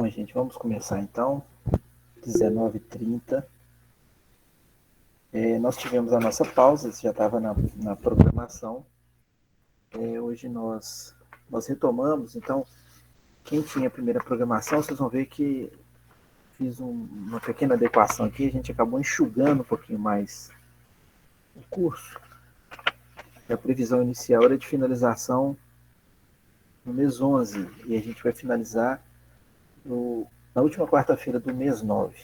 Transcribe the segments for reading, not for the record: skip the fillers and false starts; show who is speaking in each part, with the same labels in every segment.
Speaker 1: Bom, gente, vamos começar então, 19h30. Nós tivemos a nossa pausa, já estava na programação. Hoje nós retomamos, então, quem tinha a primeira programação, vocês vão ver que fiz uma pequena adequação aqui, a gente acabou enxugando um pouquinho mais o curso. A previsão inicial era de finalização no mês 11, e a gente vai finalizar na última quarta-feira do mês 9.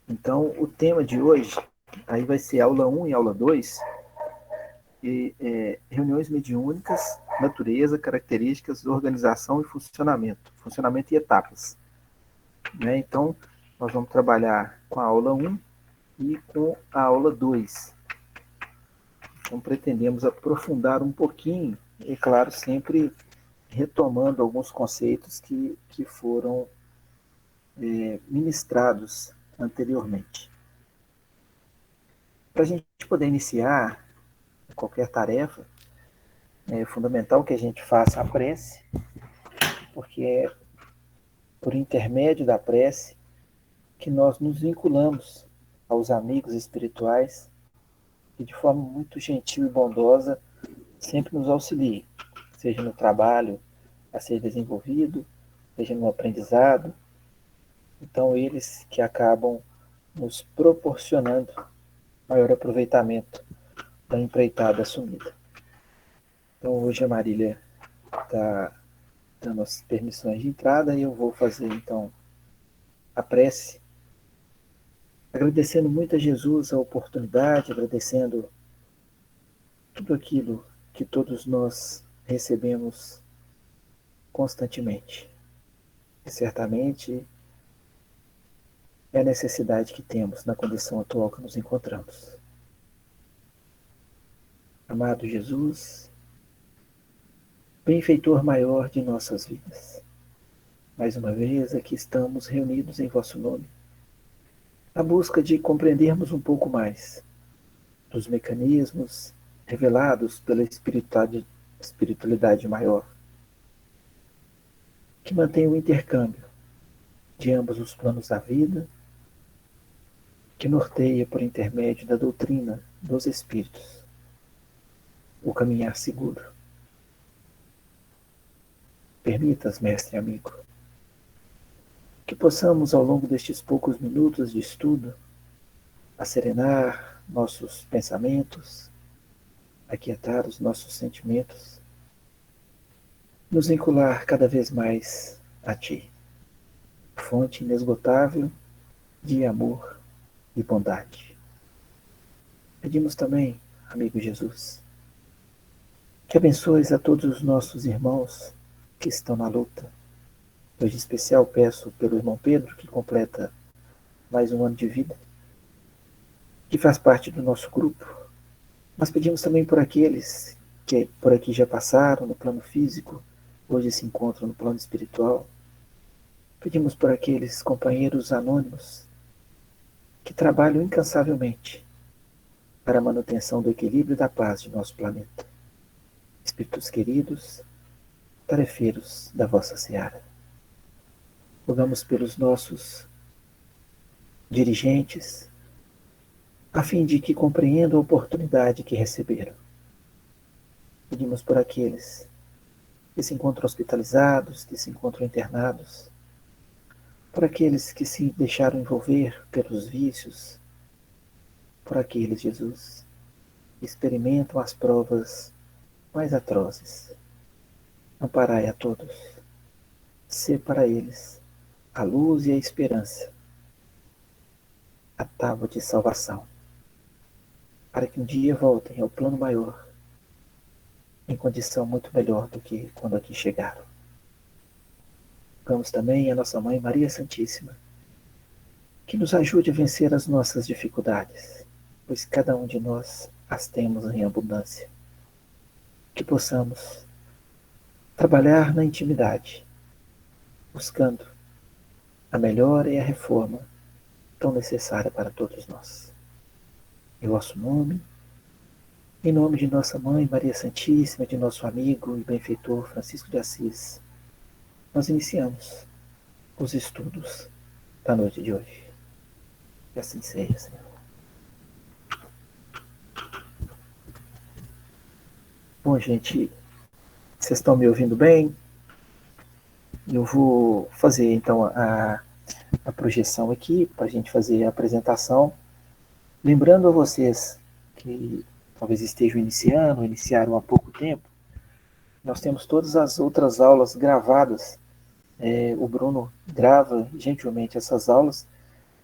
Speaker 1: Então, o tema de hoje aí vai ser aula 1 e aula 2, reuniões mediúnicas, natureza, características, organização e funcionamento e etapas. Né? Então, nós vamos trabalhar com a aula 1 e com a aula 2. Então, pretendemos aprofundar um pouquinho, e claro, sempre retomando alguns conceitos que foram ministrados anteriormente. Para a gente poder iniciar qualquer tarefa, é fundamental que a gente faça a prece, porque é por intermédio da prece que nós nos vinculamos aos amigos espirituais que de forma muito gentil e bondosa sempre nos auxiliem, seja no trabalho a ser desenvolvido, seja no aprendizado. Então, eles que acabam nos proporcionando maior aproveitamento da empreitada assumida. Então, hoje a Marília está dando as permissões de entrada e eu vou fazer, então, a prece, agradecendo muito a Jesus a oportunidade, agradecendo tudo aquilo que todos nós recebemos constantemente. E certamente é a necessidade que temos na condição atual que nos encontramos. Amado Jesus, benfeitor maior de nossas vidas, mais uma vez aqui estamos reunidos em vosso nome, na busca de compreendermos um pouco mais dos mecanismos revelados pela espiritualidade maior, que mantém o intercâmbio de ambos os planos da vida, que norteia por intermédio da doutrina dos espíritos o caminhar seguro. Permitas, mestre amigo, que possamos ao longo destes poucos minutos de estudo acerenar nossos pensamentos, aquietar os nossos sentimentos, nos vincular cada vez mais a Ti, fonte inesgotável de amor e bondade. Pedimos também, amigo Jesus, que abençoes a todos os nossos irmãos que estão na luta. Hoje em especial peço pelo irmão Pedro, que completa mais um ano de vida, que faz parte do nosso grupo. Mas pedimos também por aqueles que por aqui já passaram no plano físico, hoje se encontram no plano espiritual. Pedimos por aqueles companheiros anônimos que trabalham incansavelmente para a manutenção do equilíbrio e da paz de nosso planeta. Espíritos queridos, tarefeiros da vossa seara. Rogamos pelos nossos dirigentes, a fim de que compreendam a oportunidade que receberam. Pedimos por aqueles que se encontram hospitalizados, que se encontram internados, por aqueles que se deixaram envolver pelos vícios, por aqueles, Jesus, que experimentam as provas mais atrozes. Amparai a todos, sê para eles a luz e a esperança, a tábua de salvação, para que um dia voltem ao plano maior, em condição muito melhor do que quando aqui chegaram. Rogamos também a nossa Mãe Maria Santíssima, que nos ajude a vencer as nossas dificuldades, pois cada um de nós as temos em abundância. Que possamos trabalhar na intimidade, buscando a melhora e a reforma tão necessária para todos nós. Em vosso nome, em nome de nossa Mãe Maria Santíssima, de nosso amigo e benfeitor Francisco de Assis, nós iniciamos os estudos da noite de hoje. Que assim seja, Senhor. Bom, gente, vocês estão me ouvindo bem? Eu vou fazer, então, a projeção aqui, para a gente fazer a apresentação. Lembrando a vocês que talvez estejam iniciando, ou iniciaram há pouco tempo, nós temos todas as outras aulas gravadas. O Bruno grava gentilmente essas aulas.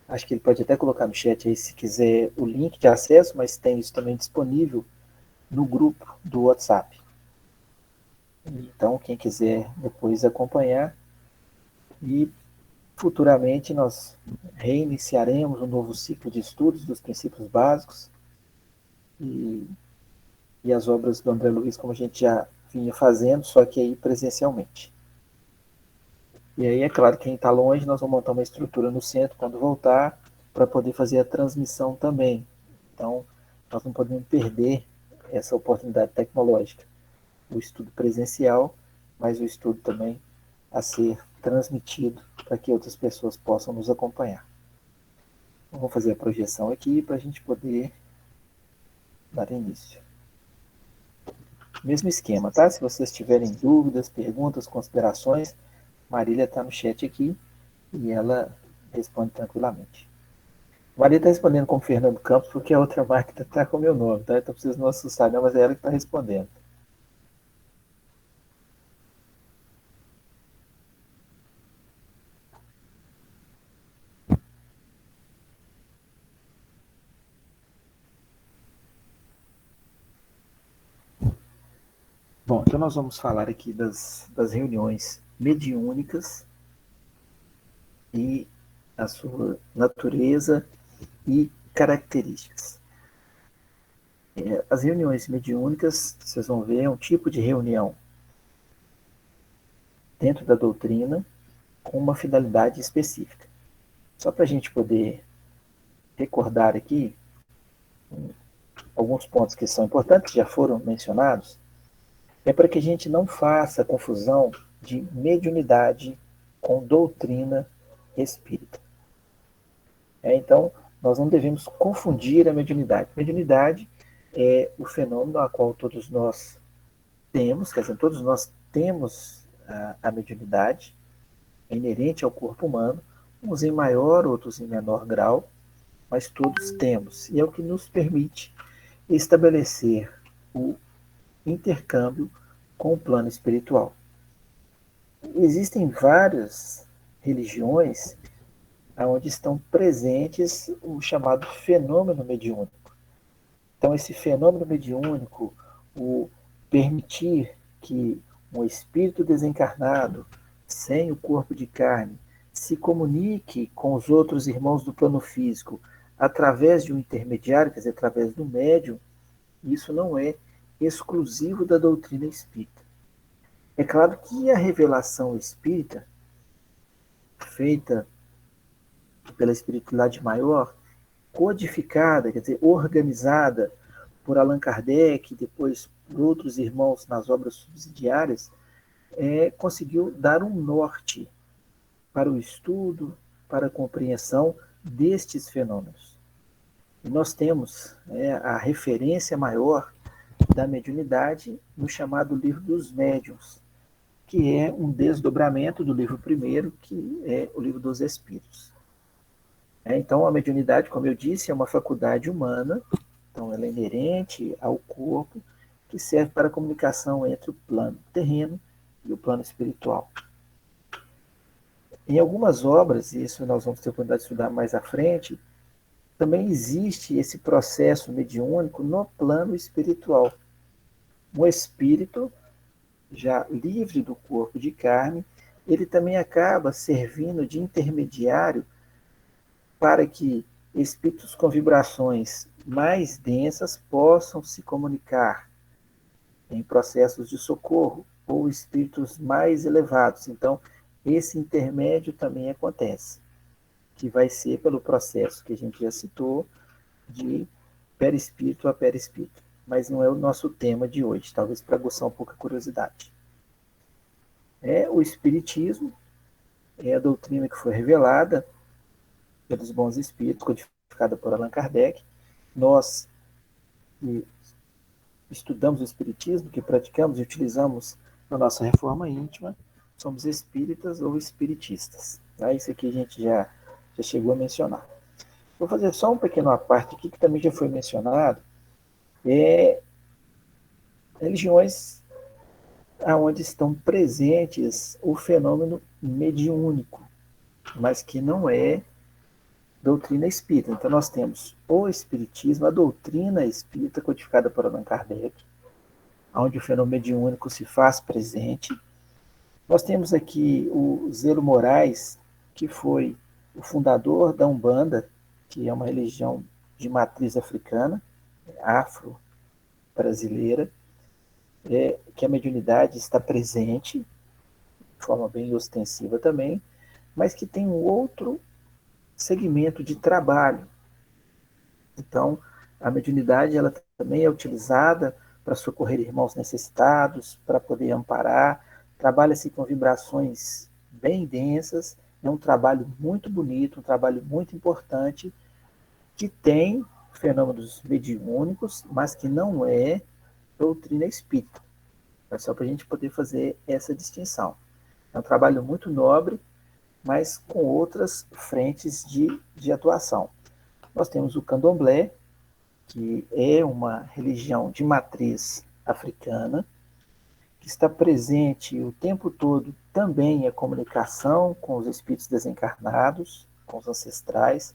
Speaker 1: Acho que ele pode até colocar no chat aí se quiser o link de acesso, mas tem isso também disponível no grupo do WhatsApp. Então, quem quiser depois acompanhar, e futuramente nós reiniciaremos um novo ciclo de estudos dos princípios básicos e as obras do André Luiz, como a gente já vinha fazendo, só que aí presencialmente. E aí, é claro, quem está longe, nós vamos montar uma estrutura no centro quando voltar, para poder fazer a transmissão também. Então, nós não podemos perder essa oportunidade tecnológica. O estudo presencial, mas o estudo também a ser transmitido para que outras pessoas possam nos acompanhar. Vamos fazer a projeção aqui para a gente poder dar início. Mesmo esquema, tá? Se vocês tiverem dúvidas, perguntas, considerações, Marília está no chat aqui e ela responde tranquilamente. Maria está respondendo como Fernando Campos, porque a outra máquina está com o meu nome, tá? Então vocês não assustar, não, mas é ela que está respondendo. Bom, então nós vamos falar aqui das reuniões mediúnicas e a sua natureza e características. As reuniões mediúnicas, vocês vão ver, é um tipo de reunião dentro da doutrina com uma finalidade específica. Só para a gente poder recordar aqui alguns pontos que são importantes, que já foram mencionados, é para que a gente não faça confusão de mediunidade com doutrina espírita. Então, nós não devemos confundir a mediunidade. Mediunidade é o fenômeno a qual todos nós temos, quer dizer, todos nós temos a mediunidade, é inerente ao corpo humano, uns em maior, outros em menor grau, mas todos temos. E é o que nos permite estabelecer o intercâmbio com o plano espiritual. Existem várias religiões onde estão presentes o chamado fenômeno mediúnico. Então, esse fenômeno mediúnico, o permitir que um espírito desencarnado, sem o corpo de carne, se comunique com os outros irmãos do plano físico através de um intermediário, quer dizer, através do médium, isso não é exclusivo da doutrina espírita. É claro que a revelação espírita, feita pela espiritualidade maior, codificada, quer dizer, organizada por Allan Kardec, depois por outros irmãos nas obras subsidiárias, conseguiu dar um norte para o estudo, para a compreensão destes fenômenos. E nós temos a referência maior da mediunidade no chamado Livro dos Médiuns, que é um desdobramento do livro primeiro, que é o Livro dos Espíritos. Então, a mediunidade, como eu disse, é uma faculdade humana, então ela é inerente ao corpo, que serve para a comunicação entre o plano terreno e o plano espiritual. Em algumas obras, e isso nós vamos ter a oportunidade de estudar mais à frente, também existe esse processo mediúnico no plano espiritual. Um espírito, já livre do corpo de carne, ele também acaba servindo de intermediário para que espíritos com vibrações mais densas possam se comunicar em processos de socorro, ou espíritos mais elevados. Então, esse intermédio também acontece, que vai ser pelo processo que a gente já citou, de perispírito a perispírito. Mas não é o nosso tema de hoje, talvez para aguçar um pouco a curiosidade. O espiritismo é a doutrina que foi revelada pelos bons espíritos, codificada por Allan Kardec. Nós que estudamos o espiritismo, que praticamos e utilizamos na nossa reforma íntima, somos espíritas ou espiritistas. Tá? Isso aqui a gente já chegou a mencionar. Vou fazer só um pequeno parte aqui, que também já foi mencionado, é religiões onde estão presentes o fenômeno mediúnico, mas que não é doutrina espírita. Então nós temos o espiritismo, a doutrina espírita codificada por Allan Kardec, onde o fenômeno mediúnico se faz presente. Nós temos aqui o Zelo Moraes, que foi o fundador da Umbanda, que é uma religião de matriz africana, afro-brasileira, que a mediunidade está presente, de forma bem ostensiva também, mas que tem um outro segmento de trabalho. Então, a mediunidade ela também é utilizada para socorrer irmãos necessitados, para poder amparar, trabalha-se com vibrações bem densas, é um trabalho muito bonito, um trabalho muito importante, que tem fenômenos mediúnicos, mas que não é doutrina espírita. É só para a gente poder fazer essa distinção. É um trabalho muito nobre, mas com outras frentes de atuação. Nós temos o candomblé, que é uma religião de matriz africana, que está presente o tempo todo também a comunicação com os espíritos desencarnados, com os ancestrais.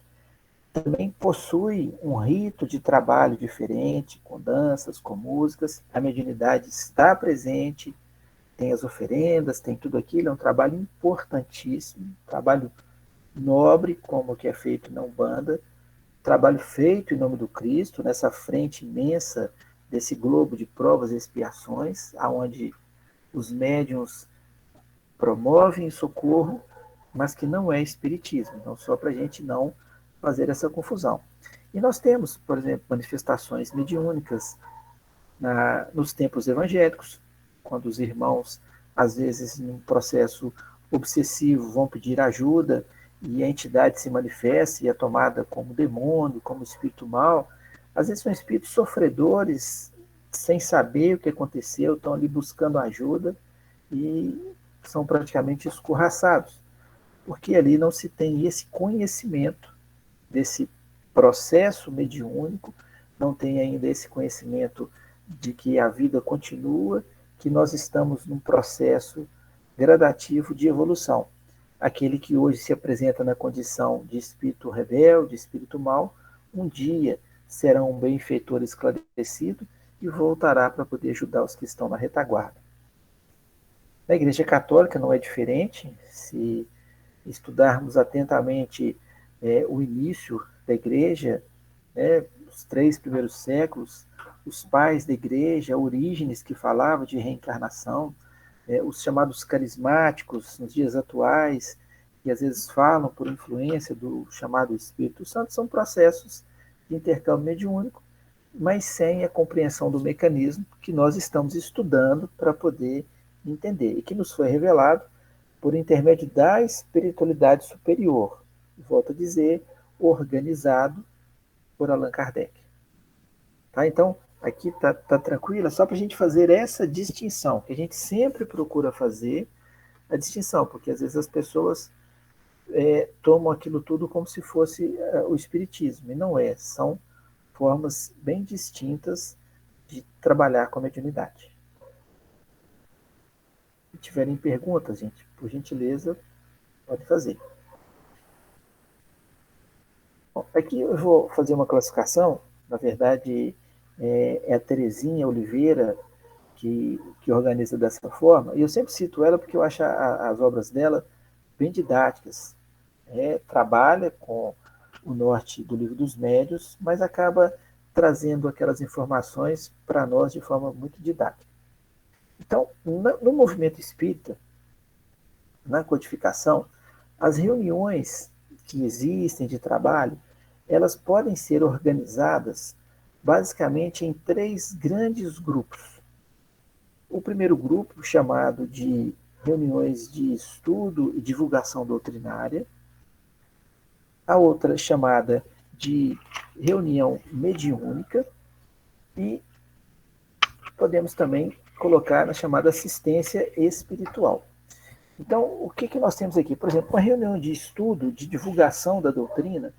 Speaker 1: Também possui um rito de trabalho diferente, com danças, com músicas. A mediunidade está presente, tem as oferendas, tem tudo aquilo. É um trabalho importantíssimo, um trabalho nobre, como o que é feito na Umbanda, trabalho feito em nome do Cristo, nessa frente imensa desse globo de provas e expiações, aonde os médiuns promovem socorro, mas que não é espiritismo. Então, só para a gente não fazer essa confusão. E nós temos, por exemplo, manifestações mediúnicas nos tempos evangélicos, quando os irmãos, às vezes, num processo obsessivo, vão pedir ajuda e a entidade se manifesta e é tomada como demônio, como espírito mau. Às vezes são espíritos sofredores, sem saber o que aconteceu, estão ali buscando ajuda e são praticamente escorraçados, porque ali não se tem esse conhecimento desse processo mediúnico, não tem ainda esse conhecimento de que a vida continua, que nós estamos num processo gradativo de evolução. Aquele que hoje se apresenta na condição de espírito rebelde, espírito mau, um dia será um benfeitor esclarecido e voltará para poder ajudar os que estão na retaguarda. Na Igreja Católica não é diferente. Se estudarmos atentamente o início da Igreja, os 3 primeiros séculos, os pais da Igreja, Orígenes, que falava de reencarnação, os chamados carismáticos, nos dias atuais, que às vezes falam por influência do chamado Espírito Santo, são processos de intercâmbio mediúnico, mas sem a compreensão do mecanismo que nós estamos estudando para poder entender, e que nos foi revelado por intermédio da espiritualidade superior, volto a dizer, organizado por Allan Kardec. Tá? Então, aqui tá tranquila, só para a gente fazer essa distinção, que a gente sempre procura fazer a distinção, porque às vezes as pessoas tomam aquilo tudo como se fosse o espiritismo, e não é, são formas bem distintas de trabalhar com a mediunidade. Se tiverem perguntas, gente, por gentileza, pode fazer. Bom, aqui eu vou fazer uma classificação, na verdade é a Terezinha Oliveira que organiza dessa forma, e eu sempre cito ela porque eu acho as obras dela bem didáticas. Trabalha com o norte do Livro dos Médiuns, mas acaba trazendo aquelas informações para nós de forma muito didática. Então, no movimento espírita, na codificação, as reuniões que existem de trabalho, elas podem ser organizadas basicamente em 3 grandes grupos. O primeiro grupo, chamado de reuniões de estudo e divulgação doutrinária, a outra chamada de reunião mediúnica, e podemos também colocar na chamada assistência espiritual. Então, o que nós temos aqui? Por exemplo, uma reunião de estudo, de divulgação da doutrina,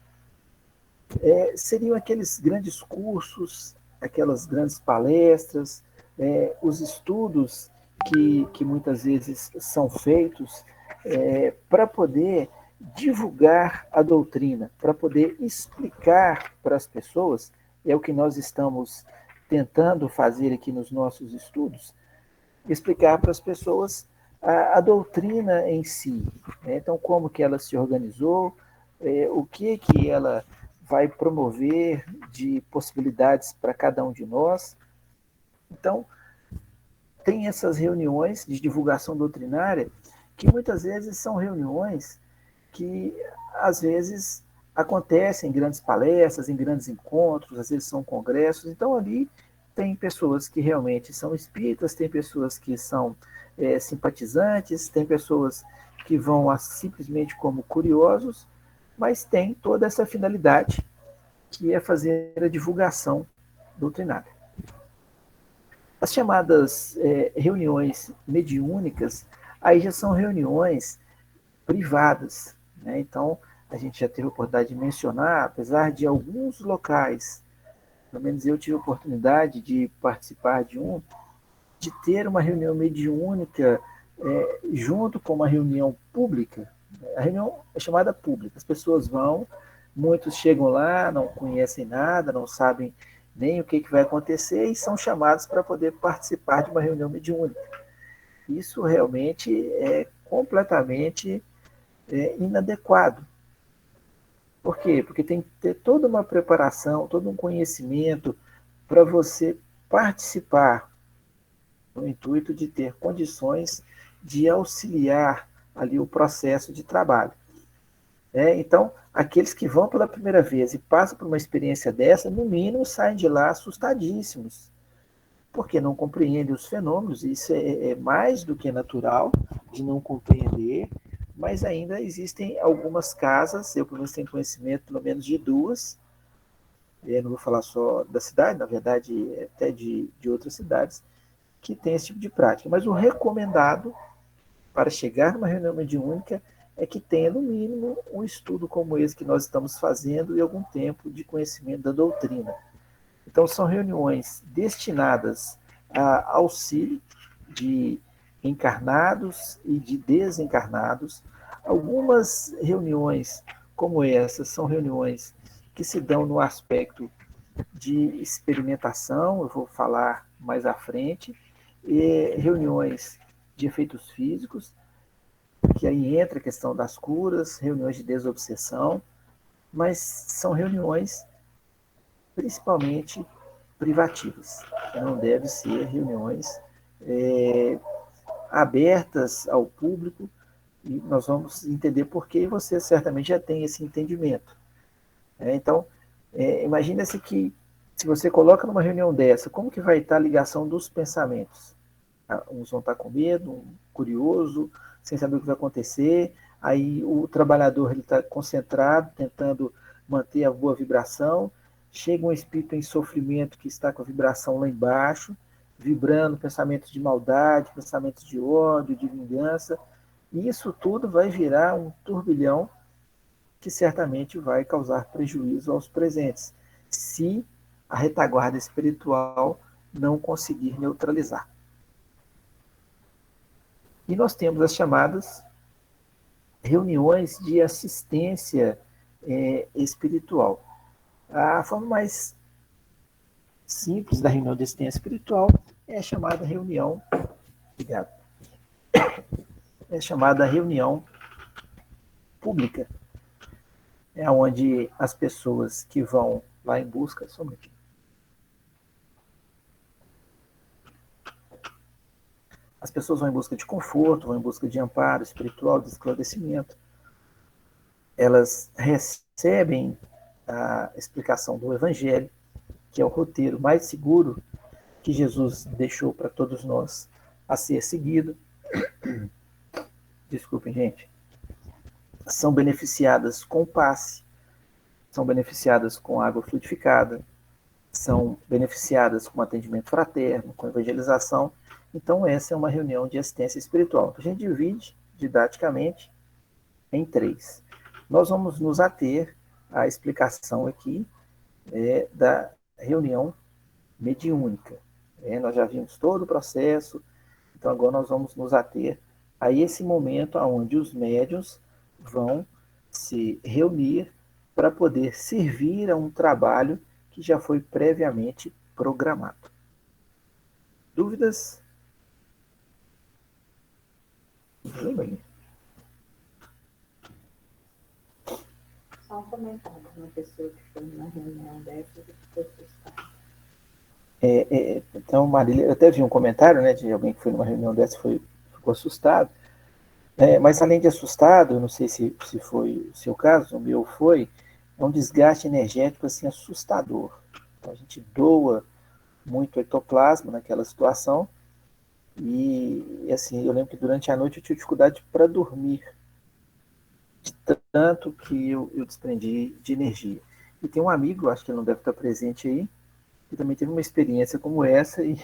Speaker 1: seriam aqueles grandes cursos, aquelas grandes palestras, os estudos que muitas vezes são feitos para poder divulgar a doutrina, para poder explicar para as pessoas, é o que nós estamos tentando fazer aqui nos nossos estudos, explicar para as pessoas a doutrina em si. Né? Então, como que ela se organizou, o que ela vai promover de possibilidades para cada um de nós. Então, tem essas reuniões de divulgação doutrinária que muitas vezes são reuniões que, às vezes, acontecem em grandes palestras, em grandes encontros, às vezes são congressos. Então, ali tem pessoas que realmente são espíritas, tem pessoas que são simpatizantes, tem pessoas que vão simplesmente como curiosos, mas tem toda essa finalidade que é fazer a divulgação doutrinária. As chamadas reuniões mediúnicas, aí já são reuniões privadas, né? Então, a gente já teve a oportunidade de mencionar, apesar de alguns locais, pelo menos eu tive a oportunidade de participar de ter uma reunião mediúnica junto com uma reunião pública. A reunião é chamada pública, as pessoas vão, muitos chegam lá, não conhecem nada, não sabem nem o que vai acontecer e são chamados para poder participar de uma reunião mediúnica. Isso realmente é completamente inadequado. Por quê? Porque tem que ter toda uma preparação, todo um conhecimento para você participar, no intuito de ter condições de auxiliar ali o processo de trabalho. Então, aqueles que vão pela primeira vez e passam por uma experiência dessa, no mínimo saem de lá assustadíssimos, porque não compreendem os fenômenos, e isso é mais do que natural de não compreender, mas ainda existem algumas casas, eu pelo menos tenho conhecimento pelo menos de duas, não vou falar só da cidade, na verdade até de outras cidades, que tem esse tipo de prática. Mas o recomendado para chegar numa reunião mediúnica é que tenha, no mínimo, um estudo como esse que nós estamos fazendo e algum tempo de conhecimento da doutrina. Então, são reuniões destinadas a auxílio de encarnados e de desencarnados. Algumas reuniões como essas são reuniões que se dão no aspecto de experimentação, eu vou falar mais à frente, e reuniões de efeitos físicos, que aí entra a questão das curas, reuniões de desobsessão, mas são reuniões principalmente privativas, não devem ser reuniões abertas ao público, e nós vamos entender por que você certamente já tem esse entendimento. Então, imagina-se que se você coloca numa reunião dessa, como que vai estar a ligação dos pensamentos? Uns vão estar com medo, curioso, sem saber o que vai acontecer, aí o trabalhador está concentrado, tentando manter a boa vibração, chega um espírito em sofrimento que está com a vibração lá embaixo, vibrando pensamentos de maldade, pensamentos de ódio, de vingança, e isso tudo vai virar um turbilhão que certamente vai causar prejuízo aos presentes, se a retaguarda espiritual não conseguir neutralizar. E nós temos as chamadas reuniões de assistência espiritual. A forma mais simples da reunião de assistência espiritual é a chamada reunião, obrigado, é a chamada reunião pública, é onde as pessoas que vão lá em busca, somente as pessoas vão em busca de conforto, vão em busca de amparo espiritual, de esclarecimento. Elas recebem a explicação do Evangelho, que é o roteiro mais seguro que Jesus deixou para todos nós a ser seguido. desculpem, gente, são beneficiadas com passe, são beneficiadas com água fluidificada, são beneficiadas com atendimento fraterno, com evangelização. Então, essa é uma reunião de assistência espiritual. A gente divide didaticamente em três. Nós vamos nos ater à explicação aqui da reunião mediúnica. Nós já vimos todo o processo, então agora nós vamos nos ater a esse momento onde os médiuns vão se reunir para poder servir a um trabalho que já foi previamente programado. Dúvidas?
Speaker 2: Só um comentário, uma pessoa que foi numa reunião dessa e ficou assustada.
Speaker 1: Então, Marília, eu até vi um comentário, né, de alguém que foi numa reunião dessa e ficou assustado. Mas além de assustado, não sei se foi o seu caso, o meu foi, é um desgaste energético assim, assustador. Então, a gente doa muito ectoplasma naquela situação e assim, eu lembro que durante a noite eu tive dificuldade para dormir, de tanto que eu desprendi de energia. E tem um amigo, acho que ele não deve estar presente aí, que também teve uma experiência como essa e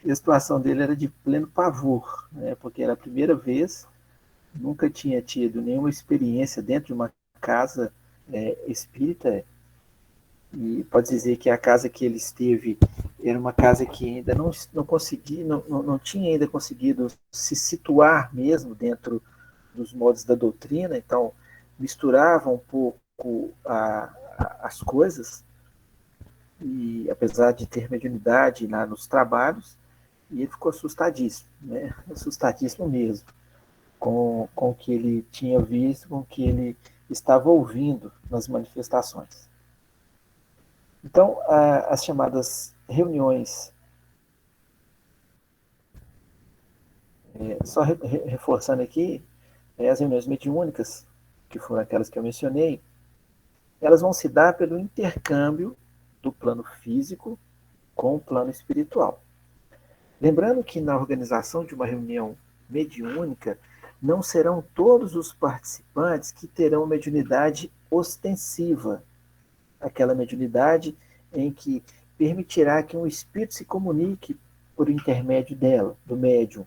Speaker 1: a situação dele era de pleno pavor, né, porque era a primeira vez, nunca tinha tido nenhuma experiência dentro de uma casa espírita, e pode dizer que a casa que ele esteve era uma casa que ainda não conseguia, não tinha ainda conseguido se situar mesmo dentro dos modos da doutrina, então misturava um pouco as coisas, e apesar de ter mediunidade lá nos trabalhos, e ele ficou assustadíssimo, né? Assustadíssimo mesmo, com o que ele tinha visto, com o que ele estava ouvindo nas manifestações. Então, as chamadas reuniões, só reforçando aqui, as reuniões mediúnicas, que foram aquelas que eu mencionei, elas vão se dar pelo intercâmbio do plano físico com o plano espiritual. Lembrando que na organização de uma reunião mediúnica, não serão todos os participantes que terão mediunidade ostensiva, aquela mediunidade em que permitirá que um espírito se comunique por intermédio dela, do médium,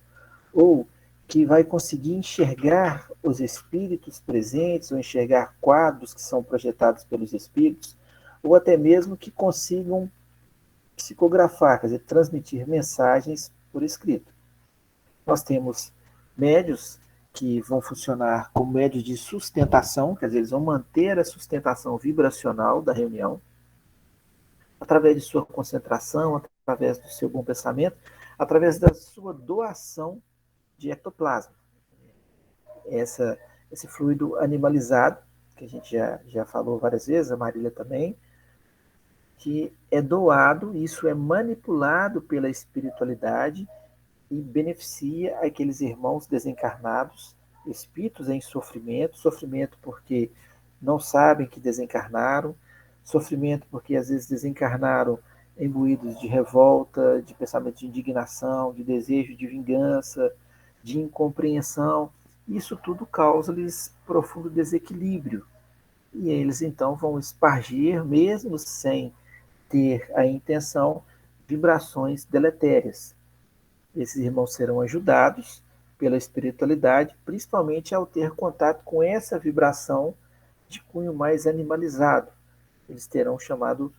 Speaker 1: ou que vai conseguir enxergar os espíritos presentes, ou enxergar quadros que são projetados pelos espíritos, ou até mesmo que consigam psicografar, quer dizer, transmitir mensagens por escrito. Nós temos médios que vão funcionar como médios de sustentação, quer dizer, eles vão manter a sustentação vibracional da reunião, através de sua concentração, através do seu bom pensamento, através da sua doação de ectoplasma. Esse fluido animalizado, que a gente já falou várias vezes, a Marília também, que é doado, isso é manipulado pela espiritualidade e beneficia aqueles irmãos desencarnados, espíritos em sofrimento, sofrimento porque não sabem que desencarnaram, sofrimento porque às vezes desencarnaram imbuídos de revolta, de pensamento de indignação, de desejo de vingança, de incompreensão. Isso tudo causa-lhes profundo desequilíbrio. E eles então vão espargir, mesmo sem ter a intenção, vibrações deletérias. Esses irmãos serão ajudados pela espiritualidade, principalmente ao ter contato com essa vibração de cunho mais animalizado. Eles terão o chamado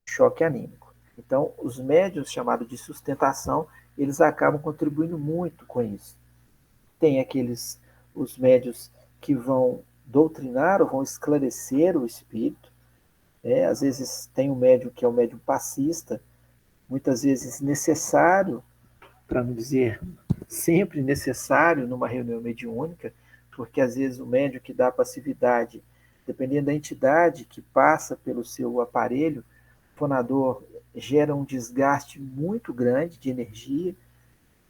Speaker 1: choque anímico. Então, os médiuns chamados de sustentação, eles acabam contribuindo muito com isso. Tem os médiuns que vão doutrinar ou vão esclarecer o espírito. Às vezes tem um médium que é o médium passista, muitas vezes necessário, para não dizer sempre necessário numa reunião mediúnica, porque às vezes o médium que dá passividade, dependendo da entidade que passa pelo seu aparelho fonador, gera um desgaste muito grande de energia,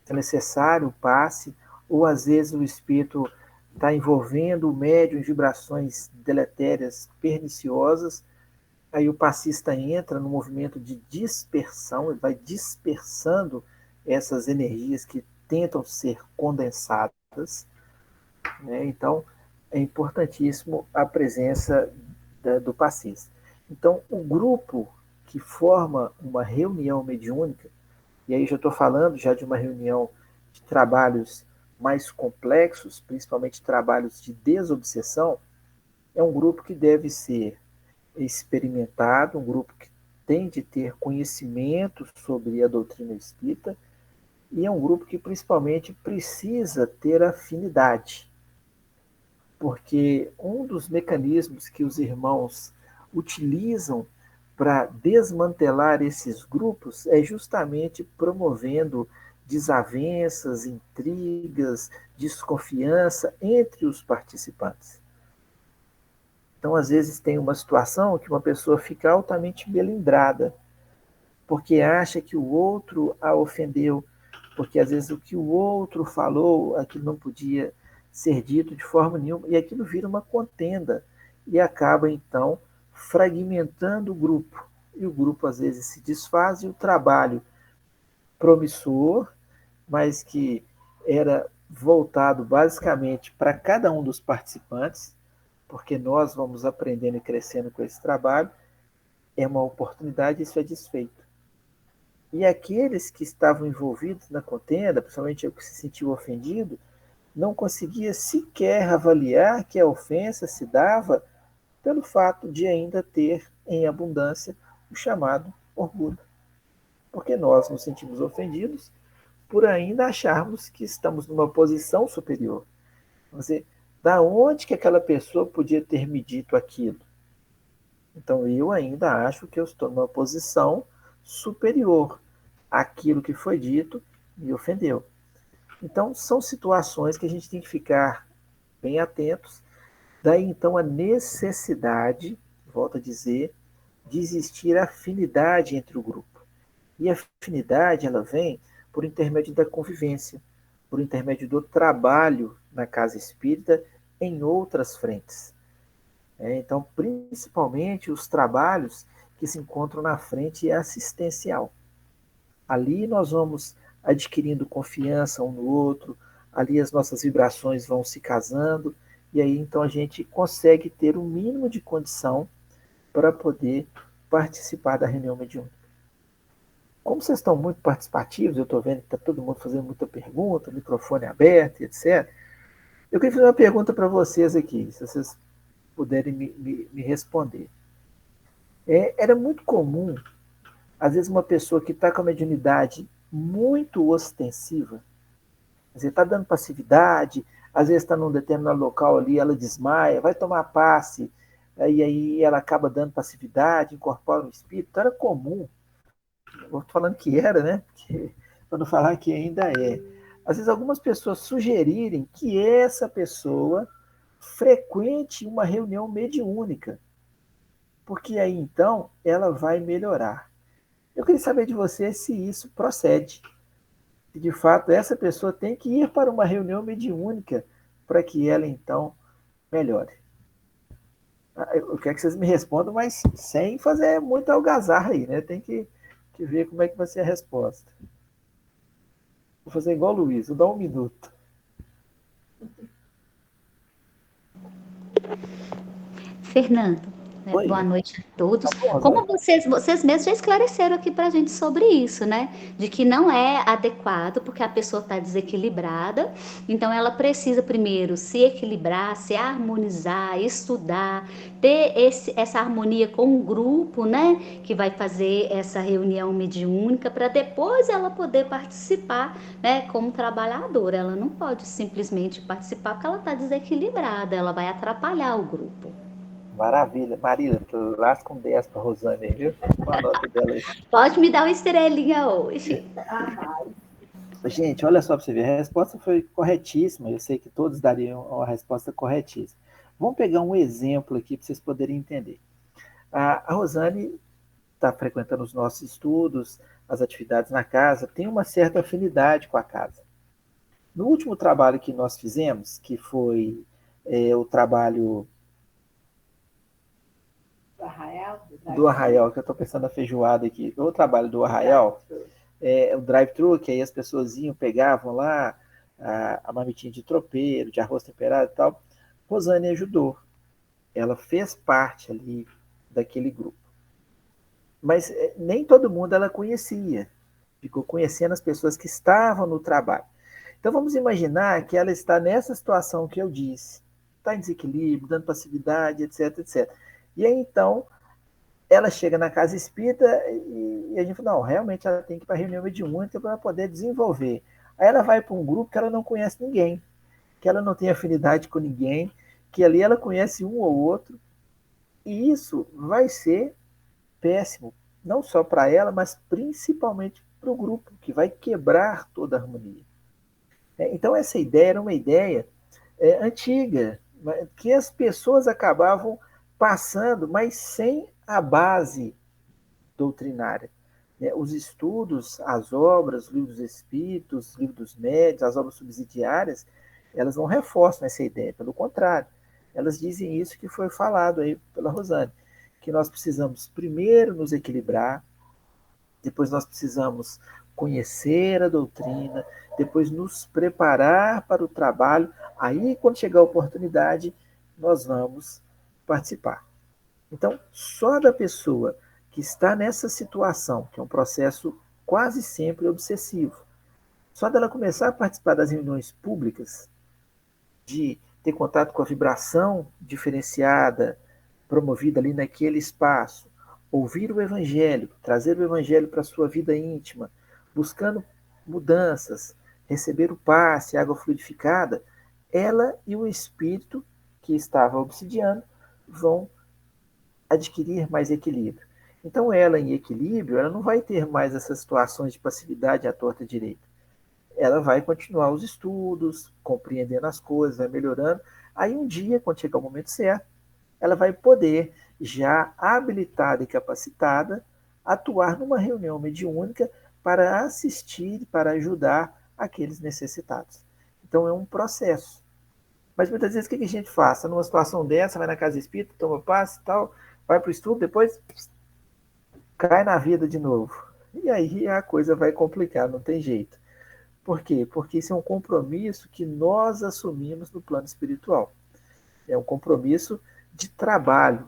Speaker 1: é necessário o passe, ou às vezes o espírito está envolvendo o médium em vibrações deletérias, perniciosas, aí o passista entra no movimento de dispersão, ele vai dispersando essas energias que tentam ser condensadas, né? Então, é importantíssimo a presença do passista. Então, o grupo que forma uma reunião mediúnica, e aí já estou falando já de uma reunião de trabalhos mais complexos, principalmente trabalhos de desobsessão, é um grupo que deve ser experimentado, um grupo que tem de ter conhecimento sobre a doutrina espírita, e é um grupo que principalmente precisa ter afinidade, porque um dos mecanismos que os irmãos utilizam para desmantelar esses grupos é justamente promovendo desavenças, intrigas, desconfiança entre os participantes. Então, às vezes, tem uma situação que uma pessoa fica altamente melindrada, porque acha que o outro a ofendeu, porque às vezes o que o outro falou, aquilo não podia ser dito de forma nenhuma, e aquilo vira uma contenda, e acaba, então, fragmentando o grupo. E o grupo, às vezes, se desfaz, e o trabalho promissor, mas que era voltado basicamente para cada um dos participantes, porque nós vamos aprendendo e crescendo com esse trabalho, é uma oportunidade e isso é desfeito. E aqueles que estavam envolvidos na contenda, principalmente o que se sentiu ofendido, não conseguia sequer avaliar que a ofensa se dava pelo fato de ainda ter em abundância o chamado orgulho. Porque nós nos sentimos ofendidos por ainda acharmos que estamos numa posição superior. Você, da onde que aquela pessoa podia ter me dito aquilo? Então eu ainda acho que eu estou numa posição superior àquilo que foi dito me ofendeu. Então são situações que a gente tem que ficar bem atentos. Daí então a necessidade, volto a dizer, de existir afinidade entre o grupo. E a afinidade ela vem por intermédio da convivência, por intermédio do trabalho na casa espírita em outras frentes. Então, principalmente os trabalhos que se encontram na frente assistencial. Ali nós vamos adquirindo confiança um no outro, ali as nossas vibrações vão se casando, e aí então a gente consegue ter o mínimo de condição para poder participar da reunião mediúnica. Como vocês estão muito participativos, eu estou vendo que está todo mundo fazendo muita pergunta, microfone aberto, etc. Eu queria fazer uma pergunta para vocês aqui, se vocês puderem me responder. Era muito comum, às vezes, uma pessoa que está com a mediunidade muito ostensiva, quer dizer, está dando passividade, às vezes está num determinado local ali, ela desmaia, vai tomar passe, e aí ela acaba dando passividade, incorpora o espírito. Então era comum, estou falando que era, né? Para não falar que ainda é. Às vezes algumas pessoas sugerirem que essa pessoa frequente uma reunião mediúnica, porque aí então ela vai melhorar. Eu queria saber de você se isso procede. Se de fato essa pessoa tem que ir para uma reunião mediúnica para que ela então melhore. Eu quero que vocês me respondam, mas sem fazer muita algazarra aí, né? Tem que ver como é que vai ser a resposta. Vou fazer igual o Luiz, vou dar um minuto.
Speaker 3: Fernando, boa
Speaker 1: Oi,
Speaker 3: noite a todos.
Speaker 1: tá bom,
Speaker 3: Como
Speaker 1: Rosane?
Speaker 3: vocês mesmos já esclareceram aqui para a gente sobre isso, né? De que não é adequado porque a pessoa está desequilibrada, então ela precisa primeiro se equilibrar, se harmonizar, estudar, ter essa harmonia com o grupo, né? Que vai fazer essa reunião mediúnica para depois ela poder participar, né? Como trabalhadora. Ela não pode simplesmente participar porque ela está desequilibrada, ela vai atrapalhar o grupo.
Speaker 1: Maravilha. Marília, lasca um 10 para a Rosane aí, viu? Com a nota dela aí.
Speaker 3: Pode me dar uma estrelinha hoje.
Speaker 1: Gente, olha só para você ver, a resposta foi corretíssima. Eu sei que todos dariam uma resposta corretíssima. Vamos pegar um exemplo aqui para vocês poderem entender. A Rosane está frequentando os nossos estudos, as atividades na casa, tem uma certa afinidade com a casa. No último trabalho que nós fizemos, que foi o trabalho do Arraial, que eu estou pensando na feijoada aqui, o trabalho do Arraial, o drive-thru, que aí as pessoas iam, pegavam lá a marmitinha de tropeiro, de arroz temperado e tal, Rosane ajudou. Ela fez parte ali daquele grupo. Mas nem todo mundo ela conhecia. Ficou conhecendo as pessoas que estavam no trabalho. Então vamos imaginar que ela está nessa situação que eu disse. Está em desequilíbrio, dando passividade, etc, etc. E aí então ela chega na casa espírita e a gente fala, não, realmente ela tem que ir para a reunião mediúnica para poder desenvolver. Aí ela vai para um grupo que ela não conhece ninguém, que ela não tem afinidade com ninguém, que ali ela conhece um ou outro, e isso vai ser péssimo, não só para ela, mas principalmente para o grupo, que vai quebrar toda a harmonia. Então essa ideia era uma ideia antiga, que as pessoas acabavam passando, mas sem a base doutrinária. Os estudos, as obras, os livros dos espíritos, os livros dos médios, as obras subsidiárias, elas não reforçam essa ideia, pelo contrário, elas dizem isso que foi falado aí pela Rosane, que nós precisamos primeiro nos equilibrar, depois nós precisamos conhecer a doutrina, depois nos preparar para o trabalho, aí quando chegar a oportunidade, nós vamos participar. Então, só da pessoa que está nessa situação, que é um processo quase sempre obsessivo, só dela começar a participar das reuniões públicas, de ter contato com a vibração diferenciada, promovida ali naquele espaço, ouvir o evangelho, trazer o evangelho para a sua vida íntima, buscando mudanças, receber o passe, a água fluidificada, ela e o espírito que estava obsidiando vão adquirir mais equilíbrio. Então, ela em equilíbrio, ela não vai ter mais essas situações de passividade à torta direita. Ela vai continuar os estudos, compreendendo as coisas, vai melhorando. Aí um dia, quando chegar o momento certo, ela vai poder, já habilitada e capacitada, atuar numa reunião mediúnica para assistir, para ajudar aqueles necessitados. Então é um processo. Mas muitas vezes o que a gente faz? Numa situação dessa, vai na casa espírita, toma passe e tal, vai para o estudo, depois cai na vida de novo. E aí a coisa vai complicar, não tem jeito. Por quê? Porque isso é um compromisso que nós assumimos no plano espiritual. É um compromisso de trabalho,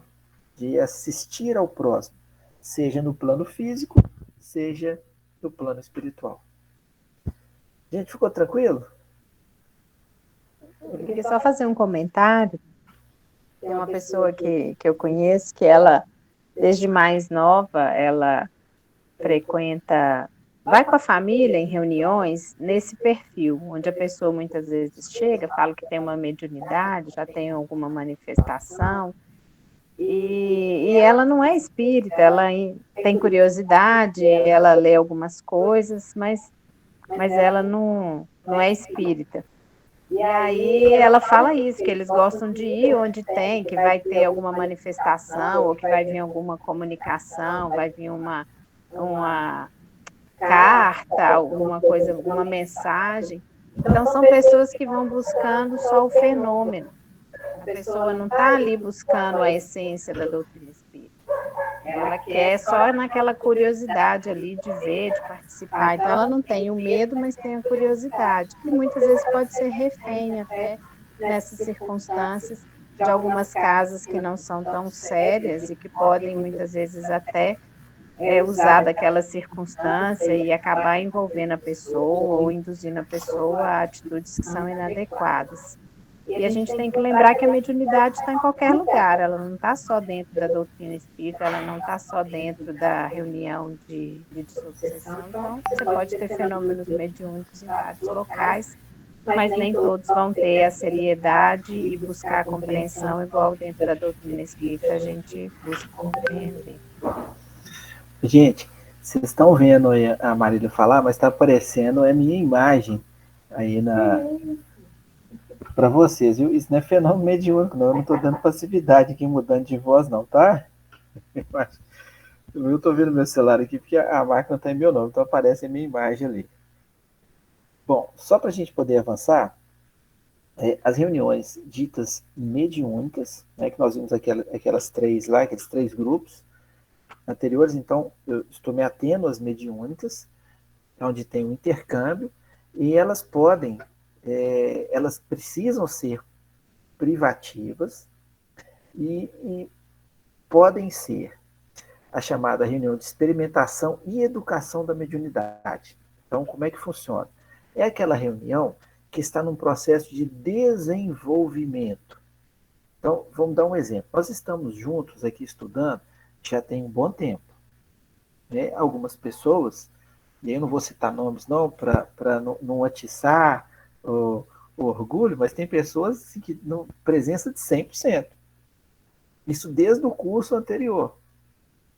Speaker 1: de assistir ao próximo, seja no plano físico, seja no plano espiritual. Gente, ficou tranquilo?
Speaker 4: Eu queria só fazer um comentário. Tem uma pessoa que eu conheço que ela, desde mais nova, ela frequenta, vai com a família em reuniões nesse perfil, onde a pessoa muitas vezes chega, fala que tem uma mediunidade, já tem alguma manifestação, e ela não é espírita, ela tem curiosidade, ela lê algumas coisas, mas ela não é espírita. E aí ela fala isso, que eles gostam de ir onde tem, que vai ter alguma manifestação, ou que vai vir alguma comunicação, vai vir uma carta, alguma coisa, alguma mensagem. Então são pessoas que vão buscando só o fenômeno. A pessoa não está ali buscando a essência da doutrina espírita. Ela quer só naquela curiosidade ali de ver, de participar. Então ela não tem o medo, mas tem a curiosidade. E muitas vezes pode ser refém até nessas circunstâncias de algumas casas que não são tão sérias e que podem muitas vezes até usar daquela circunstância e acabar envolvendo a pessoa ou induzindo a pessoa a atitudes que são inadequadas. E a gente tem que lembrar que a mediunidade está em qualquer lugar, ela não está só dentro da doutrina espírita, ela não está só dentro da reunião de desobsessão. Então, você pode ter fenômenos mediúnicos em vários locais, mas nem todos vão ter a seriedade e buscar a compreensão igual dentro da doutrina espírita a gente busca compreender.
Speaker 1: Gente, vocês estão vendo a Marília falar, mas está aparecendo a minha imagem aí para vocês, viu? Isso não é fenômeno mediúnico, não. Eu não estou dando passividade aqui, mudando de voz, não, tá? Eu estou vendo meu celular aqui porque a máquina está em meu nome, então aparece a minha imagem ali. Bom, só para a gente poder avançar, as reuniões ditas mediúnicas, né, que nós vimos aquelas três lá, aqueles 3 grupos anteriores, então eu estou me atendo às mediúnicas, onde tem um intercâmbio, e elas podem elas precisam ser privativas e podem ser a chamada reunião de experimentação e educação da mediunidade. Então, como é que funciona? É aquela reunião que está num processo de desenvolvimento. Então, vamos dar um exemplo. Nós estamos juntos aqui estudando já tem um bom tempo. Né? Algumas pessoas, e aí eu não vou citar nomes não, para não atiçar o orgulho, mas tem pessoas assim, que não presença de 100%. Isso desde o curso anterior.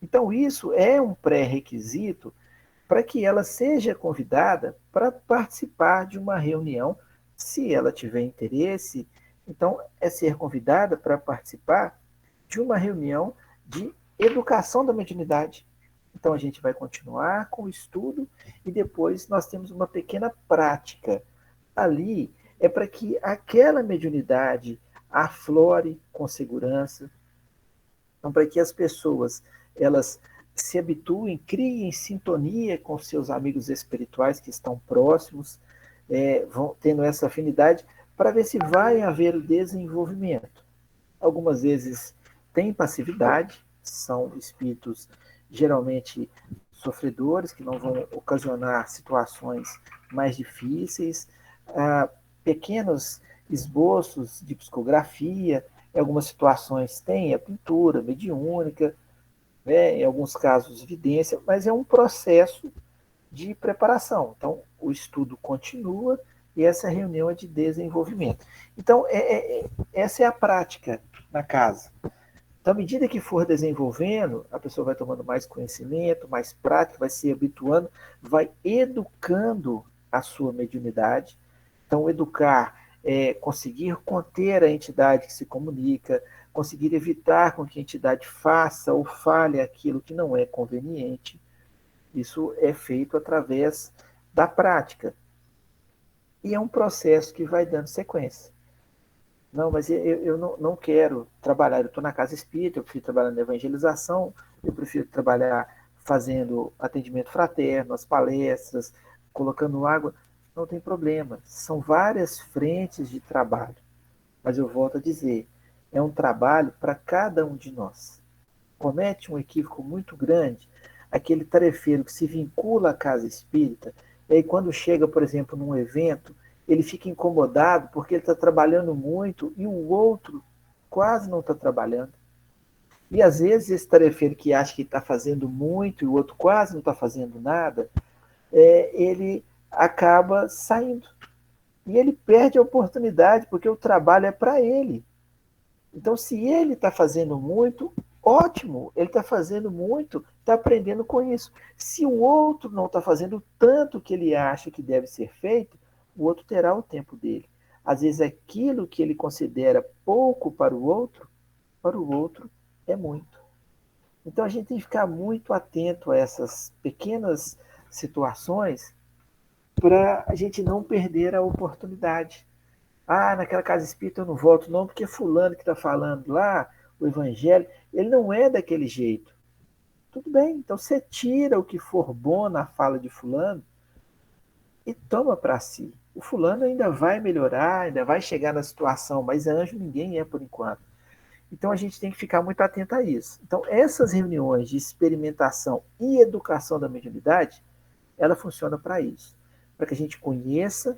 Speaker 1: Então, isso é um pré-requisito para que ela seja convidada para participar de uma reunião, se ela tiver interesse. Então, é ser convidada para participar de uma reunião de educação da mediunidade. Então, a gente vai continuar com o estudo e depois nós temos uma pequena prática. Ali é para que aquela mediunidade aflore com segurança, então, para que as pessoas elas se habituem, criem sintonia com seus amigos espirituais que estão próximos, vão tendo essa afinidade, para ver se vai haver o desenvolvimento. Algumas vezes tem passividade, são espíritos geralmente sofredores, que não vão ocasionar situações mais difíceis, pequenos esboços de psicografia, em algumas situações tem a pintura mediúnica, né, em alguns casos evidência, mas é um processo de preparação. Então, o estudo continua e essa reunião é de desenvolvimento. Então, essa é a prática na casa. Então, à medida que for desenvolvendo, a pessoa vai tomando mais conhecimento, mais prática, vai se habituando, vai educando a sua mediunidade. Então, educar é conseguir conter a entidade que se comunica, conseguir evitar com que a entidade faça ou fale aquilo que não é conveniente. Isso é feito através da prática. E é um processo que vai dando sequência. Não, mas eu não quero trabalhar, eu estou na casa espírita, eu prefiro trabalhar na evangelização, eu prefiro trabalhar fazendo atendimento fraterno, as palestras, colocando água. Não tem problema, são várias frentes de trabalho. Mas eu volto a dizer, é um trabalho para cada um de nós. Comete um equívoco muito grande aquele tarefeiro que se vincula à casa espírita, e aí quando chega, por exemplo, num evento, ele fica incomodado porque ele está trabalhando muito e o outro quase não está trabalhando. E às vezes esse tarefeiro que acha que está fazendo muito e o outro quase não está fazendo nada, ele acaba saindo. E ele perde a oportunidade, porque o trabalho é para ele. Então, se ele está fazendo muito, ótimo, ele está fazendo muito, está aprendendo com isso. Se o outro não está fazendo tanto que ele acha que deve ser feito, o outro terá o tempo dele. Às vezes, aquilo que ele considera pouco para o outro é muito. Então, a gente tem que ficar muito atento a essas pequenas situações para a gente não perder a oportunidade. Naquela casa espírita eu não volto não, porque fulano que está falando lá, o evangelho, ele não é daquele jeito. Tudo bem, então você tira o que for bom na fala de fulano e toma para si. O fulano ainda vai melhorar, ainda vai chegar na situação, mas anjo ninguém é por enquanto. Então a gente tem que ficar muito atento a isso. Então essas reuniões de experimentação e educação da mediunidade, ela funciona para isso. Para que a gente conheça